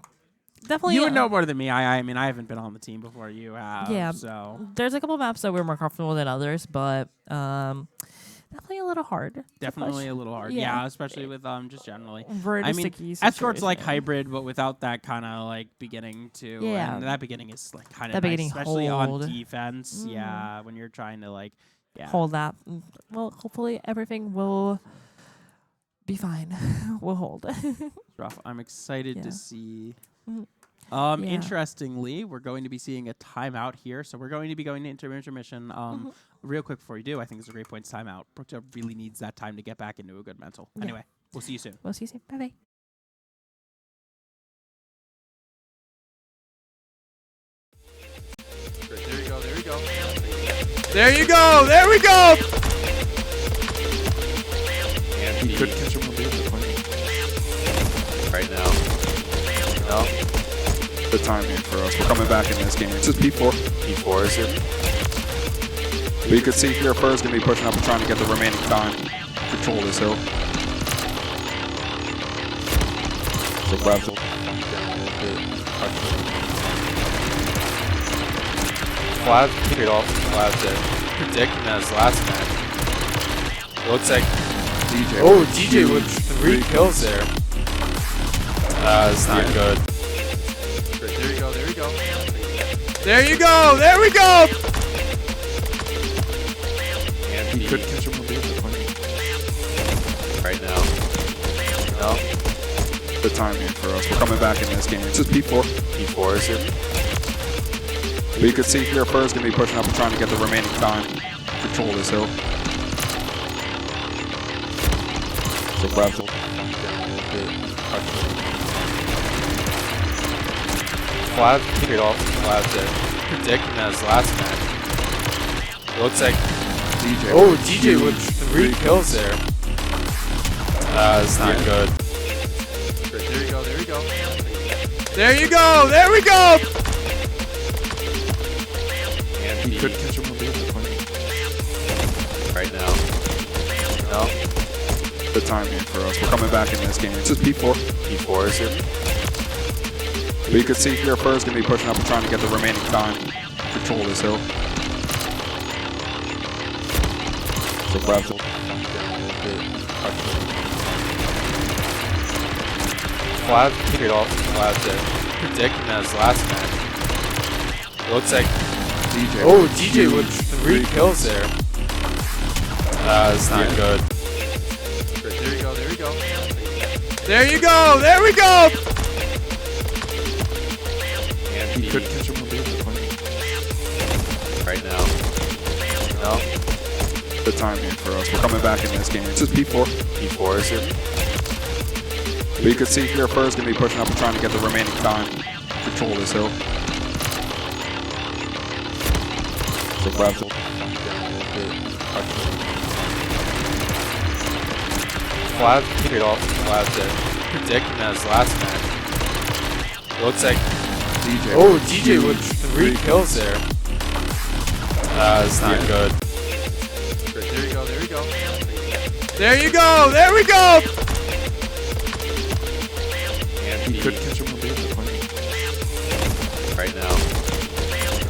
Definitely. You would know more than me. I mean, I haven't been on the team before you have. Yeah. So There's a couple maps that we're more comfortable than others, but definitely a little hard. definitely a little hard. Yeah. Yeah, especially with just generally. Very I mean, sticky Escort's like situation. hybrid, but without that kind of like beginning to. Yeah. And that beginning is like kind of That nice, beginning especially hold. on defense. Yeah, when you're trying to like. Yeah. Hold that. Well, hopefully everything will be fine. We'll hold. Rough. I'm excited Yeah. to see. Mhm. Yeah. Interestingly, we're going to be seeing a timeout here, so we're going to be going into intermission. Real quick before you do, I think it's a great point to timeout. Brookdale really needs that time to get back into a good mental. Yeah. Anyway, we'll see you soon. We'll see you soon. Bye-bye. There you go. There you go. There you go. There we go. And He couldn't catch him on the right now. No, The timing for us. We're coming back in this game. It's just P4. P4 is here. But you can see here Fur's going to be pushing up and trying to get the remaining time. Control this hill. So grab the Flav figured off Flav to predict in his last match. Looks like DJ. oh DJ with 3 kills there. It's not good. There you go. There you go. There you go. There we go. And He couldn't catch him on the right now. No, The timing for us. We're coming back in this game. It's just P4. P4 is here. But you can see here Fur's going to be pushing up and trying to get the remaining time. Control this hill. So grab the Flav figured off Flav to predict in his last match. Looks like DJ. oh DJ with 3 kills there. It's not good. There you go. There you go. There you go. There we go. And He couldn't catch him on the right now. No, The timing for us. We're coming back in this game. It's just P4. P4 is here. But you can see here Fur's going to be pushing up and trying to get the remaining time. Control this hill. So grab the Flav figured off Flav to predict in his last match. Looks like DJ. oh DJ with 3 kills there. It's not good. There you go. There you go. There you go. There we go. And He couldn't catch him on the right now. No, the time here for us. We're coming back in this game. It's just P4. P4 is it? But you can see here, Fur's going to be pushing up and trying to get the remaining time. Control this hill. So grab the... Flav cleared off. Flav dead. Predicting as last match. Looks like DJ. Oh, DJ with 3 kills there. That's not good. There you go, there you go. There you go, there we go! And He could catch him with the right now.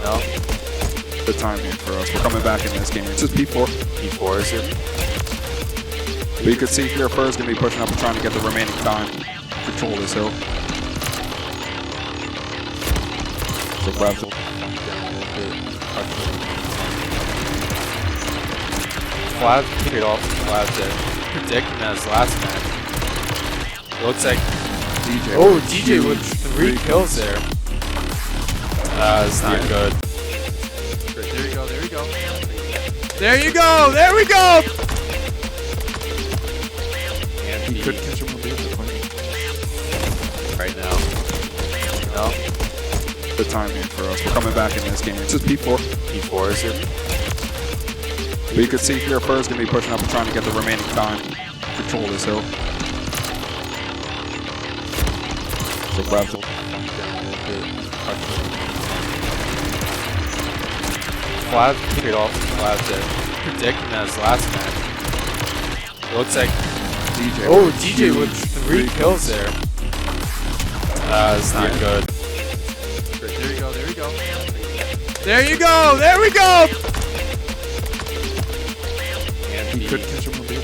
No. The time here for us. We're coming back in this game. It's just P4. P4 is it? But you can see here, Fur's going to be pushing up and trying to get the remaining time. Control this hill. So grab the... Flav cleared off. Flav dead. Predicting as last match. Looks like DJ. Oh, DJ with 3 kills there. That's not good. There you go, there you go. There you go, there we go! And He could catch him with the right now. No. the time here for us. We're coming back in this game. It's just P4. P4 is it? But you can see here, Fur's going to be pushing up and trying to get the remaining time. Control this hill. So grab the... Flav cleared off. Flav dead. Predicting as last match. Looks like DJ. Oh, DJ with 3 kills there. That's not good. There you go, there you go. There you go, there we go! And He could catch him with the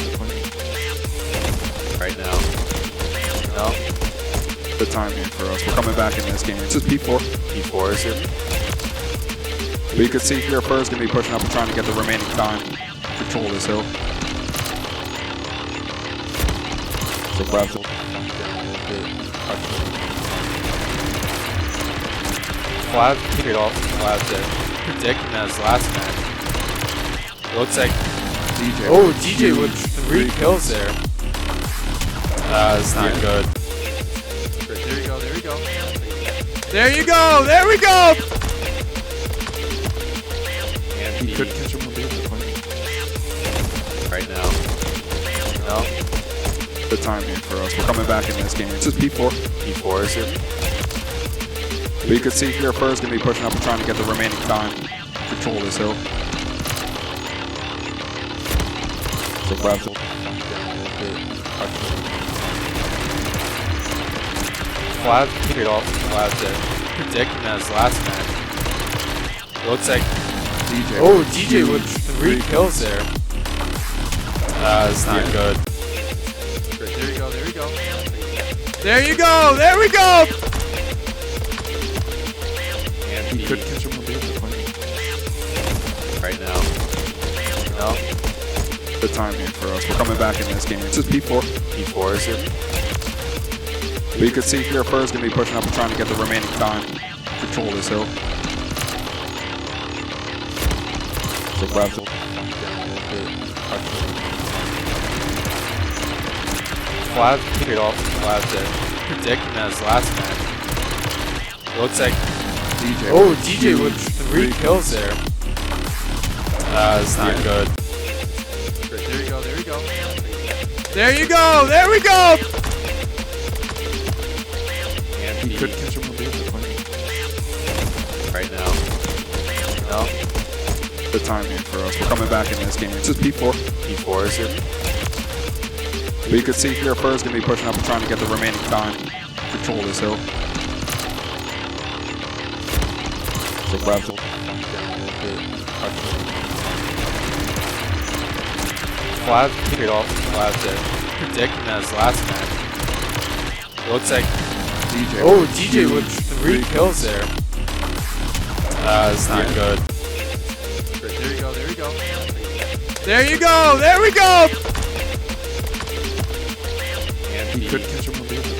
right now. No. the time here for us. We're coming back in this game. It's just P4. P4 is it? But you can see here, Fur's going to be pushing up and trying to get the remaining time. Control this hill. So grab the... Flav cleared off. Flav dead. Predicting as last match. Looks like DJ. Oh, DJ with 3 kills there. That's not good. There you go, there you go. There you go, there we go! And He could catch him with the right now. No. the time here for us. We're coming back in this game. It's just P4. P4 is it? But you can see here, Fur's going to be pushing up and trying to get the remaining time. Control this hill. So grab the... Flav cleared off. Flav dead. Predicting as last match. Looks like DJ. Oh, DJ with 3 kills there. That's not good. There you go, there you go. There you go, there we go! And He could catch him with the right now. No. the time here for us. We're coming back in this game. It's just P4. P4 is it? But you can see here, Fur's going to be pushing up and trying to get the remaining time. Control this hill. So grab the... Flav cleared off. Flav dead. Predicting as last match. Looks like DJ. Oh, DJ with 3 kills there. That's not good. There you go, there you go. There you go, there we go! And He could catch him with the right now. No. the time here for us. We're coming back in this game. It's just P4. P4 is it? But you can see here, Fur's going to be pushing up and trying to get the remaining time. Control this hill. So grab the... Flav cleared off. Flav dead. Predicting as last match. Looks like DJ. Oh, DJ with 3 kills there. That's not good. There you go, there you go. There you go, there we go! And He could catch him with the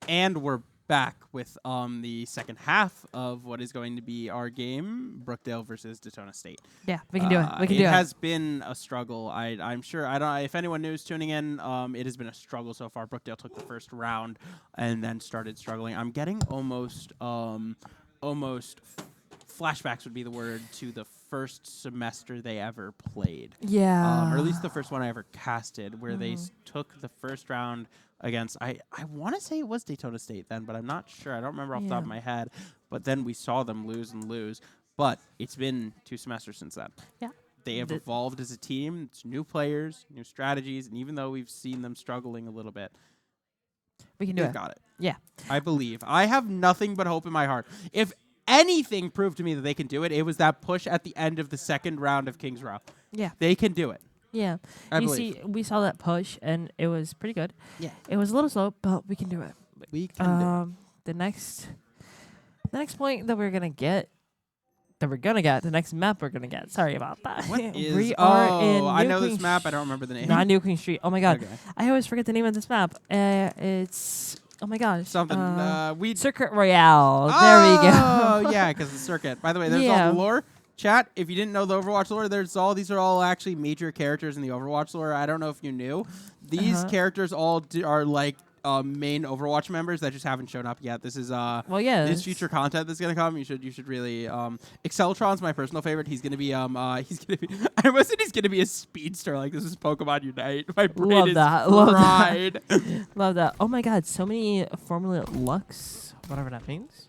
And we're back with the second half of what is going to be our game, Brookdale versus Daytona State. Yeah, we can do it. We can do it. It has been a struggle. I'm sure. I don't. If anyone new is tuning in, it has been a struggle so far. Brookdale took the first round and then started struggling. I'm getting almost flashbacks would be the word to the first semester they ever played. Yeah. Or at least the first one I ever casted, where they took the first round against, I want to say it was Daytona State then, but I'm not sure. I don't remember off the top of my head. But then we saw them lose and lose. But it's been 2 semesters since then. Yeah. They have evolved as a team. It's new players, new strategies, and even though we've seen them struggling a little bit, We can do they've it. got it. Yeah. I believe. I have nothing but hope in my heart. If anything proved to me that they can do it, it was that push at the end of the second round of Kings Row. Yeah. They can do it. Yeah. I You believe. see, we saw that push, and it was pretty good. Yeah. It was a little slow, but we can do it. We can do it. The next point that we're gonna get, the next map we're gonna get. Sorry about that. What is? We are in I New know Queen this map. I don't remember the name. Not New Queen Street. Oh my god, Okay. I always forget the name of this map. It's oh my gosh. Something. We. Circuit Royale. There we go. Oh yeah, because the circuit. By the way, there's all the lore. Chat, if you didn't know the Overwatch lore, these are all actually major characters in the Overwatch lore. I don't know if you knew. These characters all are like main Overwatch members that just haven't shown up yet. This is Well, yeah. this future content that's gonna come. You should really Exceltron's my personal favorite. He's gonna be I wasn't he's gonna be a speedster like this is Pokemon Unite. My brain Love is that. fried. Love that. Oh my god, so many Formula Lux, whatever that means.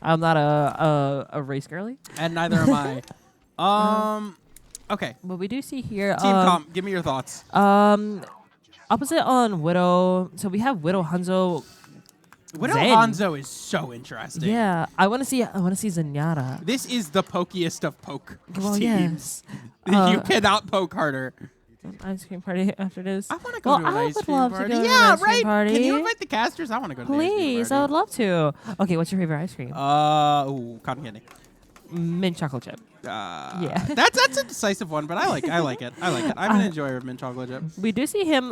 I'm not a race girly. And neither am I. Okay. But we do see here Team comp, give me your thoughts. opposite on Widow. So we have Widow Hanzo. Widow Zen. Hanzo is so interesting. Yeah, I want to see Zenyatta. This is the pokiest of poke Well, teams. yes. You cannot poke harder. Ice cream party after this. I want to go to an ice would cream love to party. go to an Yeah, ice cream right. party. Can you invite the casters? I want to go to the ice cream Please, I would love to. Okay, what's your favorite ice cream? ooh, cotton candy. Mint chocolate chip. Yeah. That's a decisive one, but I like it. I'm an enjoyer of mint chocolate chip. We do see him.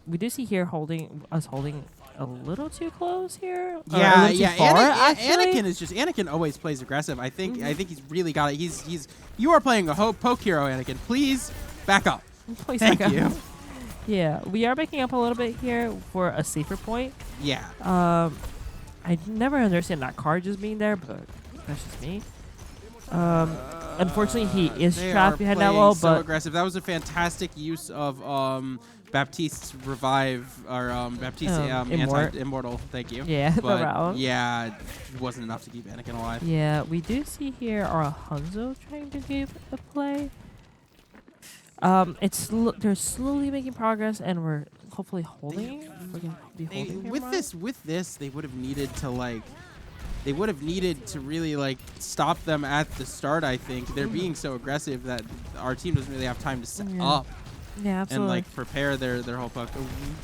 We do see here holding a little too close here. Yeah, a little yeah. Too far, Anakin is just Anakin always plays aggressive. I think he's really got it. You are playing a poke hero, Anakin. Please back up. Please Thank back up. you. Yeah, we are backing up a little bit here for a safer point. Yeah. I never understand that card just being there, but that's just me. Unfortunately, he is They trapped are behind that playing wall, so but aggressive. That was a fantastic use of Baptiste's revive or Baptiste immortal. Thank you. yeah, the But route. yeah, it wasn't enough to keep Anakin alive. Yeah, we do see here our Hanzo trying to give a play. They're slowly making progress, and we're hopefully holding. We're gonna be holding here, Mark. With this, they would have needed to really stop them at the start. I think they're being so aggressive that our team doesn't really have time to set up Yeah, and absolutely. prepare their whole poke.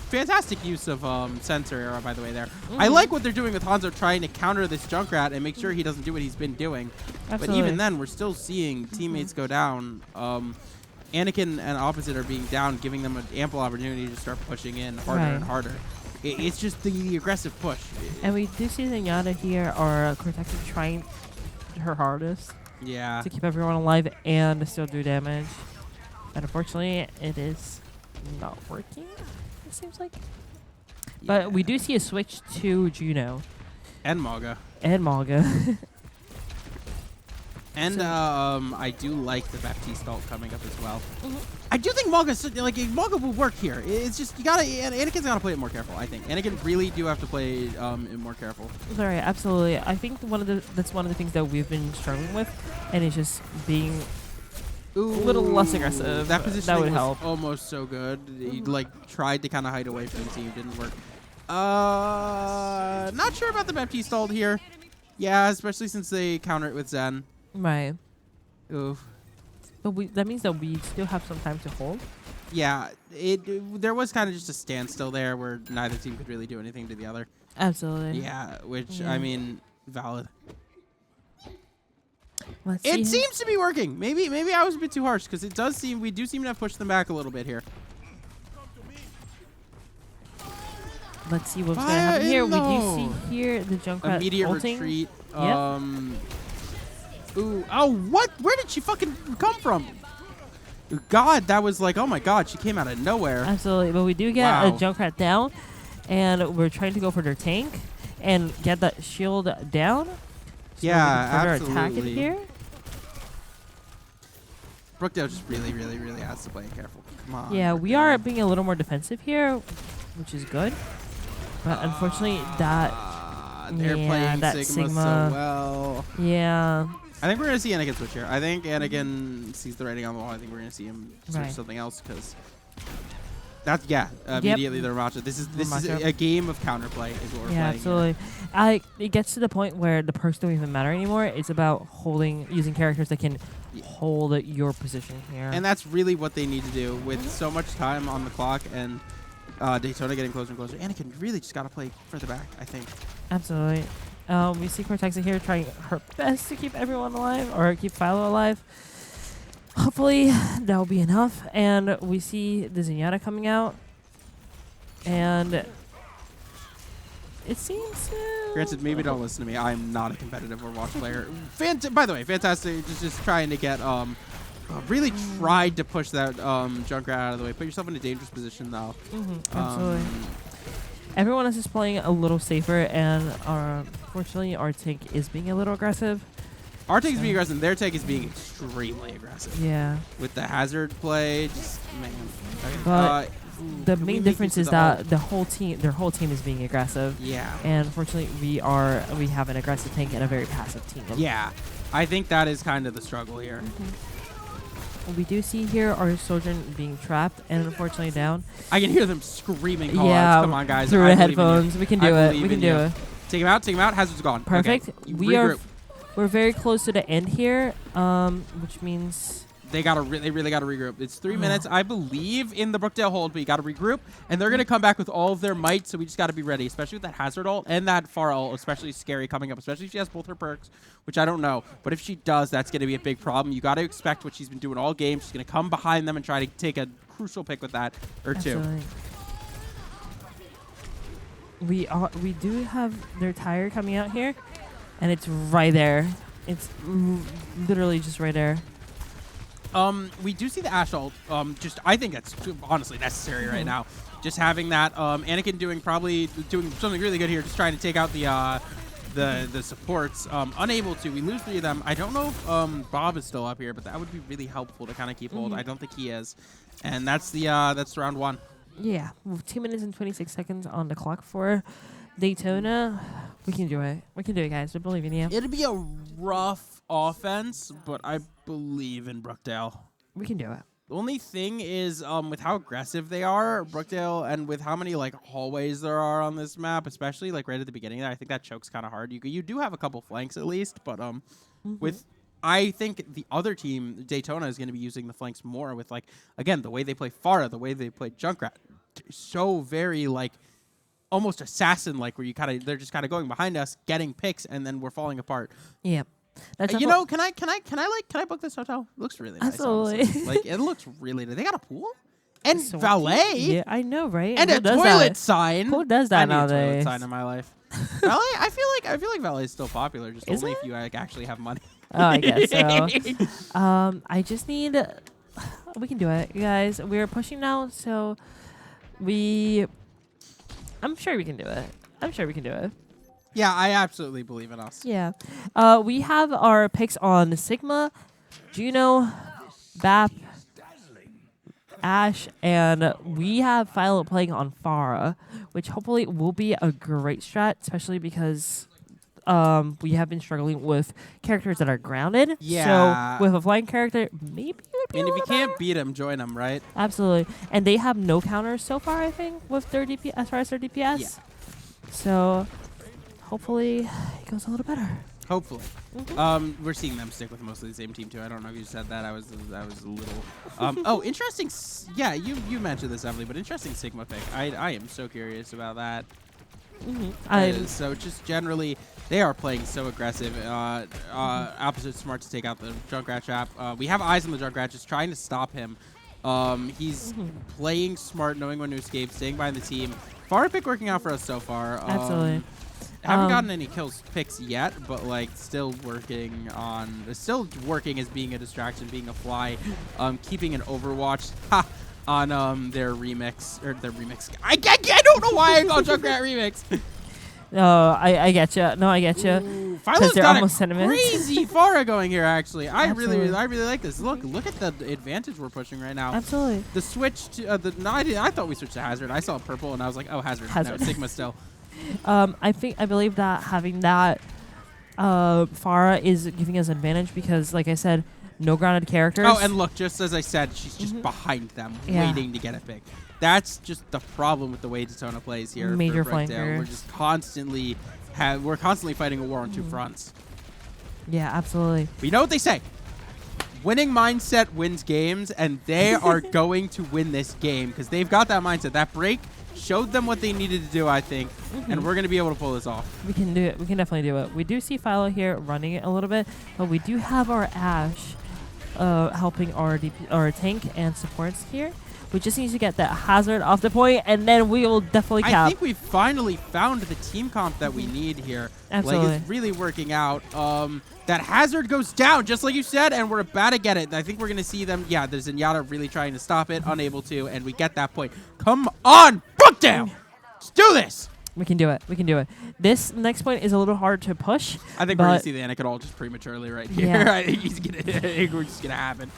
Fantastic use of sensor arrow, by the way. There, I like what they're doing with Hanzo, trying to counter this Junkrat and make sure he doesn't do what he's been doing. Absolutely. But even then, we're still seeing teammates go down. Anakin and Opposite are being down, giving them an ample opportunity to start pushing in harder and harder. It's just the aggressive push. And we do see Zenyatta here, our Cortex trying her hardest Yeah. to keep everyone alive and still do damage. And unfortunately, it is not working, it seems like. But we do see a switch to Juno And Maga. and Maga. And I do like the Baptiste ult coming up as well. I do think Maga will work here. It's just Anakin's gotta play it more careful. I think Anakin really do have to play it more careful. Sorry, absolutely. I think that's one of the things that we've been struggling with, and it's just being a little less aggressive. That position that would was help. almost so good. He tried to kind of hide away from the team, didn't work. Not sure about the Baptiste ult here. Yeah, especially since they counter it with Zen. Right. Oof. But that means that we still have some time to hold. Yeah, there was kind of just a standstill there where neither team could really do anything to the other. Absolutely. Yeah, which I mean, valid. Let's see. It seems to be working. Maybe I was a bit too harsh because we do seem to have pushed them back a little bit here. Let's see what's going to happen here. We do no. see here the Junkrat Immediate ulting. retreat. Yep. Ooh. Oh, what? Where did she fucking come from? God, that was like, oh my God, she came out of nowhere. Absolutely. But we do get Wow. a Junkrat down, and we're trying to go for their tank and get that shield down. So Yeah, we can further attack it absolutely. here. Brookdale just really, really, really has to play careful. Come on. Yeah, we are being a little more defensive here, which is good. But unfortunately, They're yeah, playing that Sigma Sigma- so well. yeah. I think we're going to see Anakin switch here. I think Anakin sees the writing on the wall. I think we're going to see him switch Right. to something else because that's, immediately the Ramacha. This is Ramacha. a game of counterplay is what we're Yeah, playing absolutely. It gets to the point where the perks don't even matter anymore. It's about using characters that can hold your position here. here. And that's really what they need to do with so much time on the clock and Daytona getting closer and closer. Anakin really just got to play further back, I think. Absolutely. We see Cortexa here trying her best to keep everyone alive, or keep Philo alive. Hopefully that will be enough. And we see the Zenyatta coming out. And it seems Granted, maybe don't listen to me. I'm not a competitive Overwatch player. By the way, fantastic. Just trying to get really tried to push that Junkrat out of the way. Put yourself in a dangerous position though. absolutely. Everyone else is playing a little safer, and unfortunately, our tank is being a little aggressive. Our tank is being aggressive. Their tank is being extremely aggressive. Yeah. With the hazard play, just man. But the can we main make difference use is of that their whole team is being aggressive. Yeah. And unfortunately, we have an aggressive tank and a very passive team. Yeah. I think that is kind of the struggle here. We do see here our Sojourn being trapped and unfortunately down. I can hear them screaming callouts. Yeah, Come on, guys. through I the believe in you. headphones. We can do I it. believe We can in do you. it. Take him out. Take him out. Hazard's gone. Perfect. Okay. You We are. regroup. We're very close to the end here, which means They really got to regroup. It's 3 minutes. I believe in the Brookdale hold, but you got to regroup. And they're going to come back with all of their might, so we just got to be ready, especially with that hazard ult and that far ult, especially scary coming up, especially if she has both her perks, which I don't know. But if she does, that's going to be a big problem. You got to expect what she's been doing all game. She's going to come behind them and try to take a crucial pick with that or two. Absolutely. We do have their tire coming out here, and it's right there. It's literally just right there. We do see the Ashe ult. I think that's honestly necessary right now. Just having that. Anakin probably doing something really good here, just trying to take out the supports. Unable to. We lose 3 of them. I don't know if Bob is still up here, but that would be really helpful to kind of keep hold. I don't think he is. And that's round 1. Yeah, with 2 minutes and 26 seconds on the clock for Daytona. We can do it. We can do it, guys. We believe in you. It'd be a rough offense, but I believe in Brookdale. We can do it. The only thing is, with how aggressive they are, Brookdale, and with how many like hallways there are on this map, especially like right at the beginning, I think that choke's kind of hard. You do have a couple flanks at least, but with I think the other team, Daytona, is going to be using the flanks more with like again the way they play Farah, the way they play Junkrat, so very like almost assassin-like, where they're just kind of going behind us, getting picks, and then we're falling apart. Yeah. That's You know, can I book this hotel? It looks really nice. Absolutely. Honestly. Like it looks really nice. They got a pool and So valet Yeah, I know, right? and Who a does toilet that? sign. Who does I that need a toilet nowadays? sign in my life. Valet. I feel like valet is still popular. Just Is only it? if you like actually have money. Oh, I guess so. I just need. We can do it, you guys. We're pushing now, so I'm sure we can do it. I'm sure we can do it. Yeah, I absolutely believe in us. Yeah. We have our picks on Sigma, Juno, Bap, Ashe, and we have Philo playing on Farah, which hopefully will be a great strat, especially because we have been struggling with characters that are grounded. Yeah. So with a flying character, maybe it would be And a if you little can't better. beat them, join them, right? Absolutely. And they have no counters so far, I think, with their DPS, as far as their DPS. Yeah. So hopefully it goes a little better. Hopefully. We're seeing them stick with mostly the same team too. I don't know if you said that. I was a little. Oh, interesting. Yeah, you mentioned this, Emily, but interesting Sigma pick. I am so curious about that. So just generally, they are playing so aggressive. Opposite smart to take out the Junkrat trap. We have eyes on the Junkrat, just trying to stop him. He's playing smart, knowing when to escape, staying behind the team. Far pick working out for us so far. Absolutely. Haven't gotten any picks yet, but like still working as being a distraction, being a fly, keeping an Overwatch on their remix. I don't know why I called Junkrat remix. Oh, I get you. No, I get you. Philo's they're got almost a sentiments. crazy Pharah going here. Actually, I Absolutely. really like this. Look at the advantage we're pushing right now. Absolutely. The switch to I thought we switched to Hazard. I saw purple and I was like, oh, Hazard. Hazard. No, Sigma still. I believe that having that Pharah is giving us advantage because, like I said, no grounded characters. Oh, and look, just as I said, she's just behind them, waiting to get a pick. That's just the problem with the way Daytona plays here. Major for Brookdale. flankers. We're just constantly fighting a war on two fronts. Yeah, absolutely. But you know what they say? Winning mindset wins games, and they are going to win this game because they've got that mindset. That break showed them what they needed to do, I think, and we're going to be able to pull this off. We can do it. We can definitely do it. We do see Philo here running it a little bit, but we do have our Ash helping our tank and supports here. We just need to get that Hazard off the point, and then we will definitely cap. I think we've finally found the team comp that we need here. Absolutely. Like, it's really working out. That Hazard goes down, just like you said, and we're about to get it. I think we're going to see them. Yeah, there's Zenyatta really trying to stop it, unable to, and we get that point. Come on, Brookdale! Let's do this! We can do it. We can do it. This next point is a little hard to push. I think we're going to see the Anakin just prematurely right here. Yeah. I think it's just going to happen.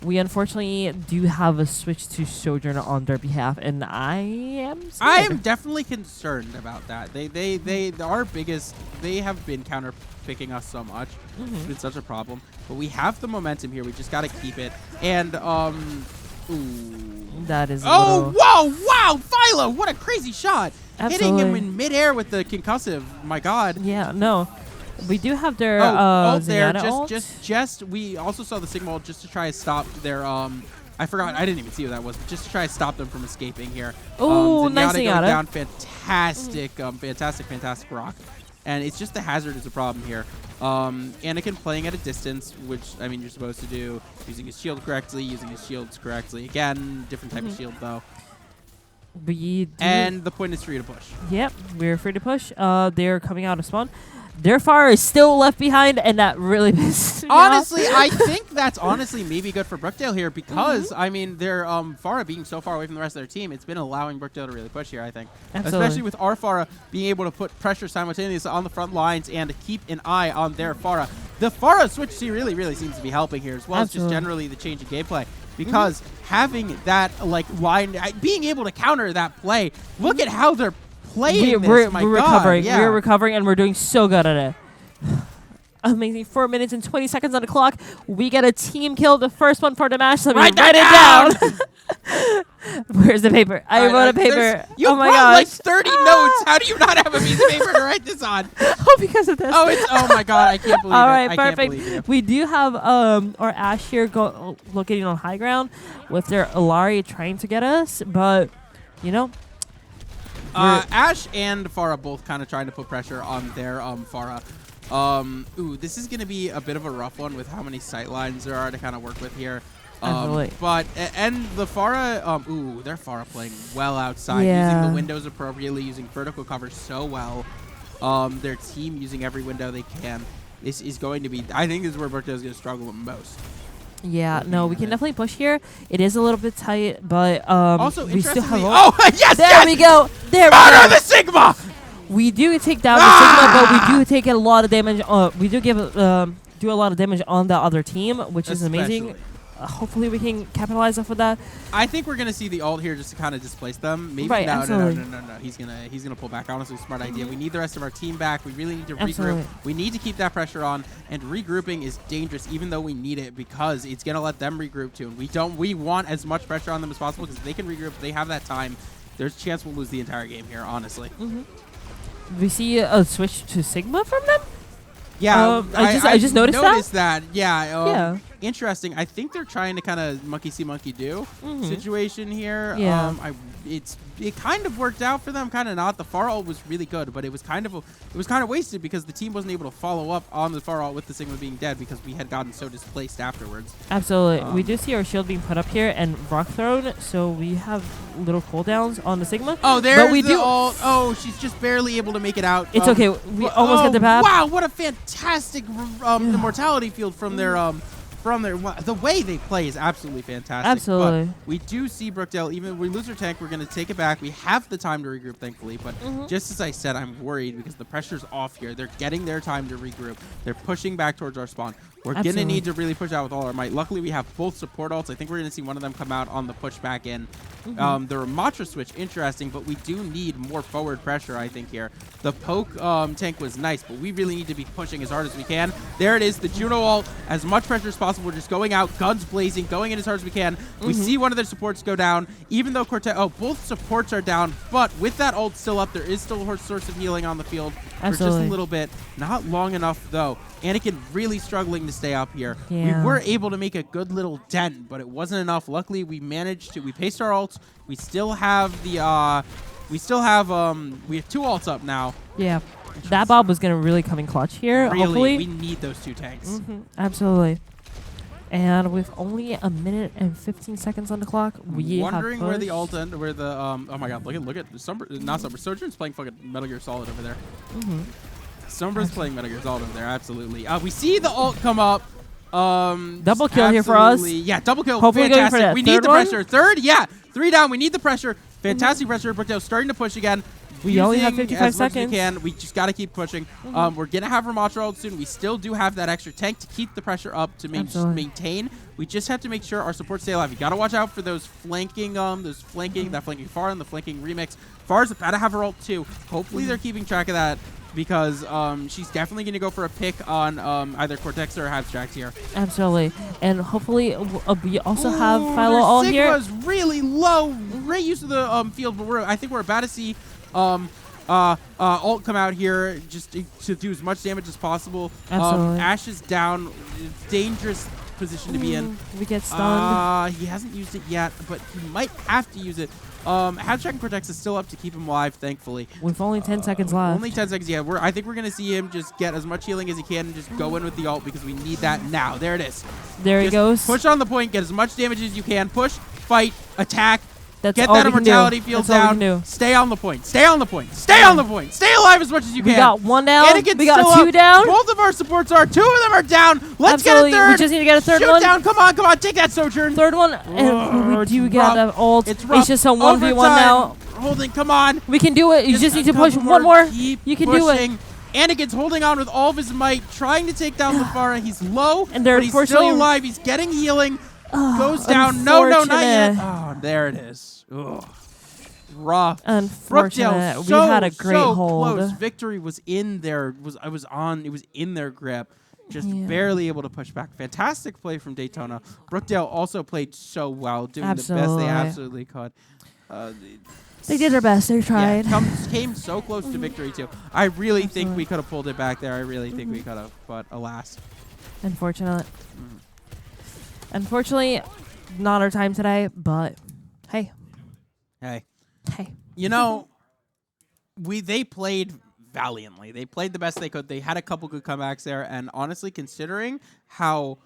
We unfortunately do have a switch to Sojourner on their behalf, and I am scared. I am definitely concerned about that. They have been counter picking us so much. It's been such a problem. But we have the momentum here. We just got to keep it. And that is whoa, wow, Philo, what a crazy shot. Absolutely. Hitting him in midair with the concussive. My God. Yeah, no. We do have their ult there. Zenyatta ult. Just we also saw the Sigma ult just to try to stop their I forgot. I didn't even see who that was. But just to try to stop them from escaping here. Oh, nice Zenyatta Zenyatta. going down. Fantastic rock. And it's just the Hazard is a problem here. Anakin playing at a distance, which, I mean, you're supposed to do, using his shield correctly, using his shields correctly. Again, different type of shield, though. And the point is free to push. Yep, we're free to push. They're coming out of spawn. Their Pharah is still left behind, and that really pissed me Honestly, off. I think that's honestly maybe good for Brookdale here because, I mean, their Pharah being so far away from the rest of their team, it's been allowing Brookdale to really push here, I think. Absolutely. Especially with our Pharah being able to put pressure simultaneously on the front lines and keep an eye on their Pharah. The Pharah switch really seems to be helping here, as well as just generally the change in gameplay. Because having that, like, line, being able to counter that play, look at how they're playing we're my God. recovering. Yeah. We're recovering, and we're doing so good at it. Amazing. 4 minutes and 20 seconds on the clock. We get a team kill, the first one for the match. Let me write it down. Where's the paper? I wrote a paper. You oh my brought gosh. like 30 notes. How do you not have a piece of paper to write this on? Oh, because of this. Oh my God, I can't believe All it. right, I perfect. can't believe you. We do have our Ash here locating on high ground with their Ilari trying to get us, but you know. Ash and Pharah both kind of trying to put pressure on their Pharah. This is going to be a bit of a rough one with how many sight lines there are to kind of work with here. But and the Pharah, their Pharah playing well outside, using the windows appropriately, using vertical cover so well. Their team using every window they can. This is going to be, I think this is where Brookdale is going to struggle most. Yeah, no, we can definitely push here. It is a little bit tight, but also we still have. yes, there we go. There we go. The Sigma. We do take down the Sigma, but we do take a lot of damage. We do give do a lot of damage on the other team, which is amazing. Hopefully we can capitalize off of that. I think we're gonna see the ult here just to kind of displace them. Maybe no. He's gonna pull back. Honestly, smart idea. We need the rest of our team back. We really need to regroup. We need to keep that pressure on. And regrouping is dangerous, even though we need it, because it's gonna let them regroup too. And we want as much pressure on them as possible because if they can regroup, if they have that time. There's a chance we'll lose the entire game here. Honestly. We see a switch to Sigma from them. Yeah, I just noticed that. Yeah. Yeah. interesting. I think they're trying to kind of monkey see, monkey do situation here. Yeah. It kind of worked out for them, kind of not. The far alt was really good, but it was kind of wasted because the team wasn't able to follow up on the far alt with the Sigma being dead because we had gotten so displaced afterwards. Absolutely. We do see our shield being put up here and rock thrown, so we have little cooldowns on the Sigma. Oh, there's we the do. ult. Oh, she's just barely able to make it out. It's okay. We almost get the path. Wow, what a fantastic immortality field from their the way they play is absolutely fantastic. Absolutely. But we do see Brookdale, even if we lose our tank, we're going to take it back. We have the time to regroup, thankfully. But just as I said, I'm worried because the pressure's off here. They're getting their time to regroup. They're pushing back towards our spawn. We're going to need to really push out with all our might. Luckily, we have both support ults. I think we're going to see one of them come out on the push back in. The Ramatra switch, interesting, but we do need more forward pressure, I think, here. The poke tank was nice, but we really need to be pushing as hard as we can. There it is, the Juno ult. As much pressure as possible. We're just going out, guns blazing, going in as hard as we can. We see one of their supports go down, even though both supports are down, but with that ult still up, there is still a source of healing on the field for just a little bit. Not long enough, though. Anakin really struggling to stay up here. Yeah. We were able to make a good little dent, but it wasn't enough. Luckily, we managed to. We paced our ults. We still have the. We have 2 ults up now. Yeah. That Bob was gonna really come in clutch here. Really, Hopefully, we need those 2 tanks. Absolutely. And with only a minute and 15 seconds on the clock, we wondering have where the ult end, where the oh my god, look at Sojourn's playing fucking Metal Gear Solid over there. Sombra's playing Metal Gear Solid over there, absolutely. We see the ult come up. Double kill here for us. Yeah, double kill. Hopefully fantastic. going for that We need the one. pressure. Third, yeah. 3 down. We need the pressure. Fantastic pressure. Brookdale starting to push again. We only have Using 55 as much as seconds. we can. We just got to keep pushing. We're going to have Ramatra ult soon. We still do have that extra tank to keep the pressure up to maintain. We just have to make sure our supports stay alive. You got to watch out for those flanking, that flanking Far and the flanking remix. Far's about to have her ult too. Hopefully they're keeping track of that because she's definitely going to go for a pick on either Cortex or Abstract here. Absolutely. And hopefully we also have Philo all here. Sigma's really low. Great use of the field, but I think we're about to see ult come out here just to do as much damage as possible. Absolutely. Ash is down. Dangerous position to be in. We get stunned. He hasn't used it yet, but he might have to use it. Abstract and Cortex is still up to keep him alive, thankfully. With only 10 seconds left. Only 10 seconds, yeah. I think we're going to see him just get as much healing as he can and just go in with the ult because we need that now. There it is. There he goes. Push on the point, get as much damage as you can. Push, fight, attack. Get all that we can immortality do. field That's all we down. can do. Stay on the point. Stay on the point. Stay on the point. Stay alive as much as you can. We got 1 down. Anakin's We got still 2 up. down. Both of our supports are. 2 of them are down. Let's Absolutely. get a third. We just need to get a third Shoot one. down. Come on. Take that, Sojourn. Third one. And we it's do get rough. that ult. It's rough. It's just a 1v1 now. Holding. Come on. We can do it. You just need to push one more. You can do it. Anakin's holding on with all of his might, trying to take down Zafara. He's low, And they're but he's still unfortunately- alive. He's getting healing. Goes down. No, not yet. Unfortunate. Oh, there it is. Ugh. Rough. Unfortunate. Brookdale, We had a great hold. close. Victory was in there. It was in their grip. Just barely able to push back. Fantastic play from Daytona. Brookdale also played so well, doing the best they absolutely could. They did their best. They tried. Yeah, came so close to victory too. I really think we could have pulled it back there. I really think we could have, but alas. Unfortunate. Unfortunately, not our time today, but hey. Hey. Hey. You know, they played valiantly. They played the best they could. They had a couple good comebacks there, and honestly, considering how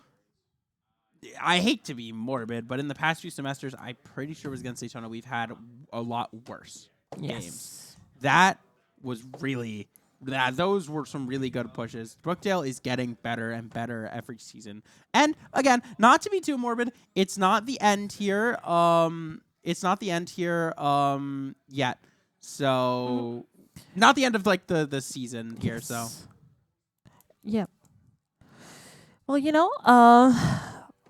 I hate to be morbid, but in the past few semesters, I'm pretty sure it was against Daytona, we've had a lot worse games. That was really those were some really good pushes. Brookdale is getting better and better every season. And again, not to be too morbid, it's not the end here. It's not the end here yet. So not the end of like the season here, so. Yeah. Well, you know,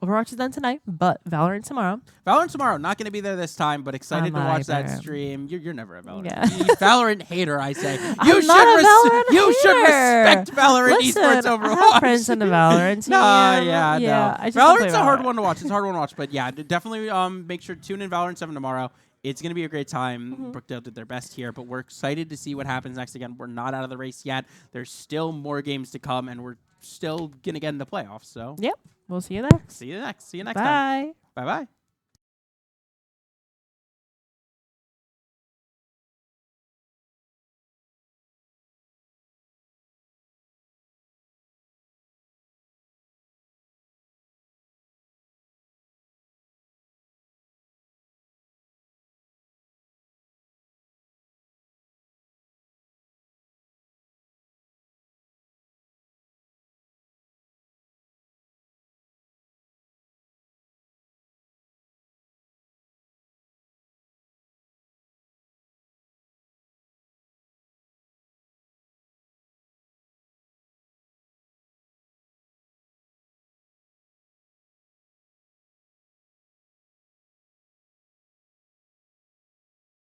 Overwatch is done tonight, but Valorant tomorrow. Valorant tomorrow. Not going to be there this time, but excited to watch that stream. You're never a Valorant. Yeah. Valorant hater, I say. You should respect Valorant esports Overwatch. I have friends in the Valorant team. No. Valorant's a hard one to watch. It's a hard one to watch, but yeah, definitely make sure to tune in Valorant 7 tomorrow. It's going to be a great time. Brookdale did their best here, but we're excited to see what happens next. Again, we're not out of the race yet. There's still more games to come, and we're still gonna get in the playoffs. So Yep. We'll see you there. see you next time. Bye. Bye bye.